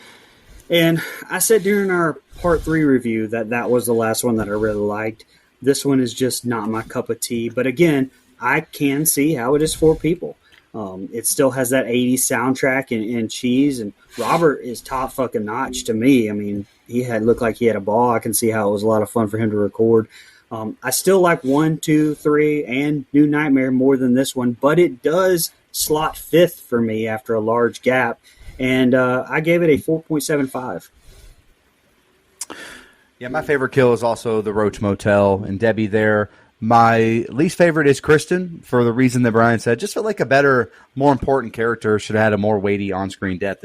And I said during our part 3 review that was the last one that I really liked. This one is just not my cup of tea. But again, I can see how it is for people. It still has that 80s soundtrack and cheese. And Robert is top fucking notch to me. I mean, he looked like he had a ball. I can see how it was a lot of fun for him to record. I still like 1, 2, 3, and New Nightmare more than this one, but it does slot 5th for me after a large gap, and I gave it a 4.75. Yeah, my favorite kill is also the Roach Motel and Debbie there. My least favorite is Kristen for the reason that Brian said. Just felt like a better, more important character should have had a more weighty on-screen death.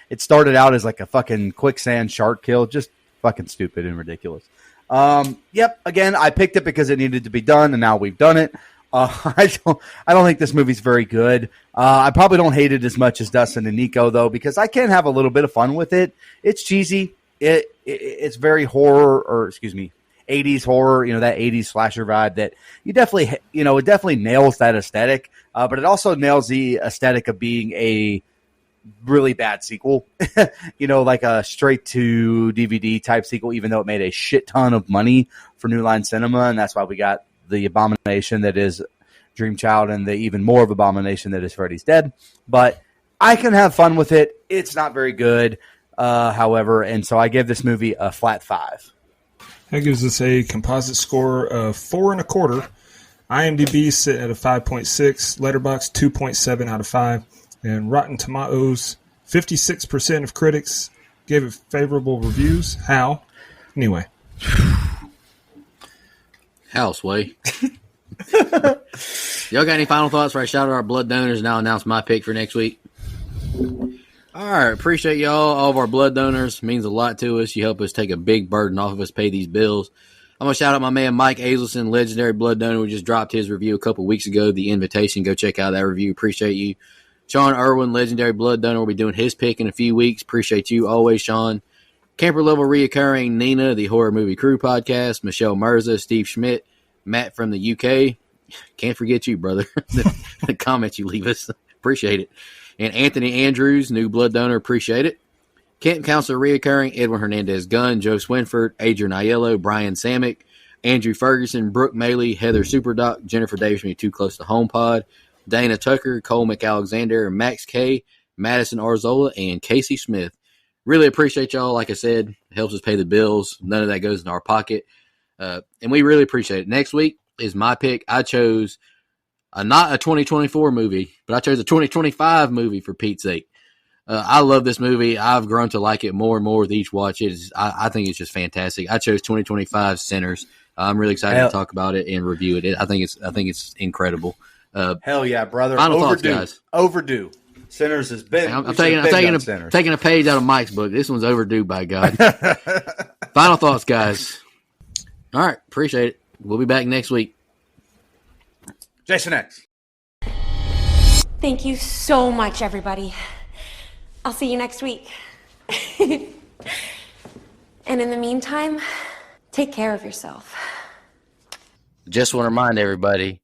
It started out as like a fucking quicksand shark kill, just fucking stupid and ridiculous. Yep. Again, I picked it because it needed to be done, and now we've done it. I don't think this movie's very good. I probably don't hate it as much as Dustin and Nico though, because I can have a little bit of fun with it. It's cheesy. It's very 80s horror. You know, that 80s slasher vibe that it definitely nails that aesthetic. But it also nails the aesthetic of being a really bad sequel, like a straight to DVD type sequel, even though it made a shit ton of money for New Line Cinema. And that's why we got the abomination that is Dream Child and the even more of abomination that is Freddy's Dead. But I can have fun with it. It's not very good, however. And so I give this movie a flat 5. That gives us a composite score of 4.25. IMDb sit at a 5.6. Letterboxd 2.7 out of 5. And Rotten Tomatoes, 56% of critics gave it favorable reviews. How? Anyway. Houseway. Y'all got any final thoughts before I shout out our blood donors and I'll announce my pick for next week? All right. Appreciate y'all. All of our blood donors. It means a lot to us. You help us take a big burden off of us, pay these bills. I'm going to shout out my man Mike Azelson, legendary blood donor. We just dropped his review a couple weeks ago, The Invitation. Go check out that review. Appreciate you. Sean Irwin, legendary blood donor, will be doing his pick in a few weeks. Appreciate you always, Sean. Camper level reoccurring Nina, the Horror Movie Crew podcast. Michelle Mirza, Steve Schmidt, Matt from the UK. Can't forget you, brother. the comments you leave us. Appreciate it. And Anthony Andrews, new blood donor. Appreciate it. Kent Counselor reoccurring Edwin Hernandez Gunn, Joe Swinford, Adrian Aiello, Brian Samick, Andrew Ferguson, Brooke Maley, Heather Superdoc, Jennifer Davis from Too Close to Home Pod, Dana Tucker, Cole McAlexander, Max K, Madison Arzola, and Casey Smith. Really appreciate y'all. Like I said, it helps us pay the bills. None of that goes in our pocket. And we really appreciate it. Next week is my pick. I chose not a 2024 movie, but I chose a 2025 movie for Pete's sake. I love this movie. I've grown to like it more and more with each watch. I think it's just fantastic. I chose 2025 Sinners. I'm really excited Hell- to talk about it and review it. I think it's incredible. Hell yeah, brother! Final thoughts, Overdue, guys. overdue. Sinners has been. I'm we should have been done Sinners. taking a page out of Mike's book. This one's overdue, by God. Final thoughts, guys. All right, appreciate it. We'll be back next week. Jason X. Thank you so much, everybody. I'll see you next week. And in the meantime, take care of yourself. Just want to remind everybody.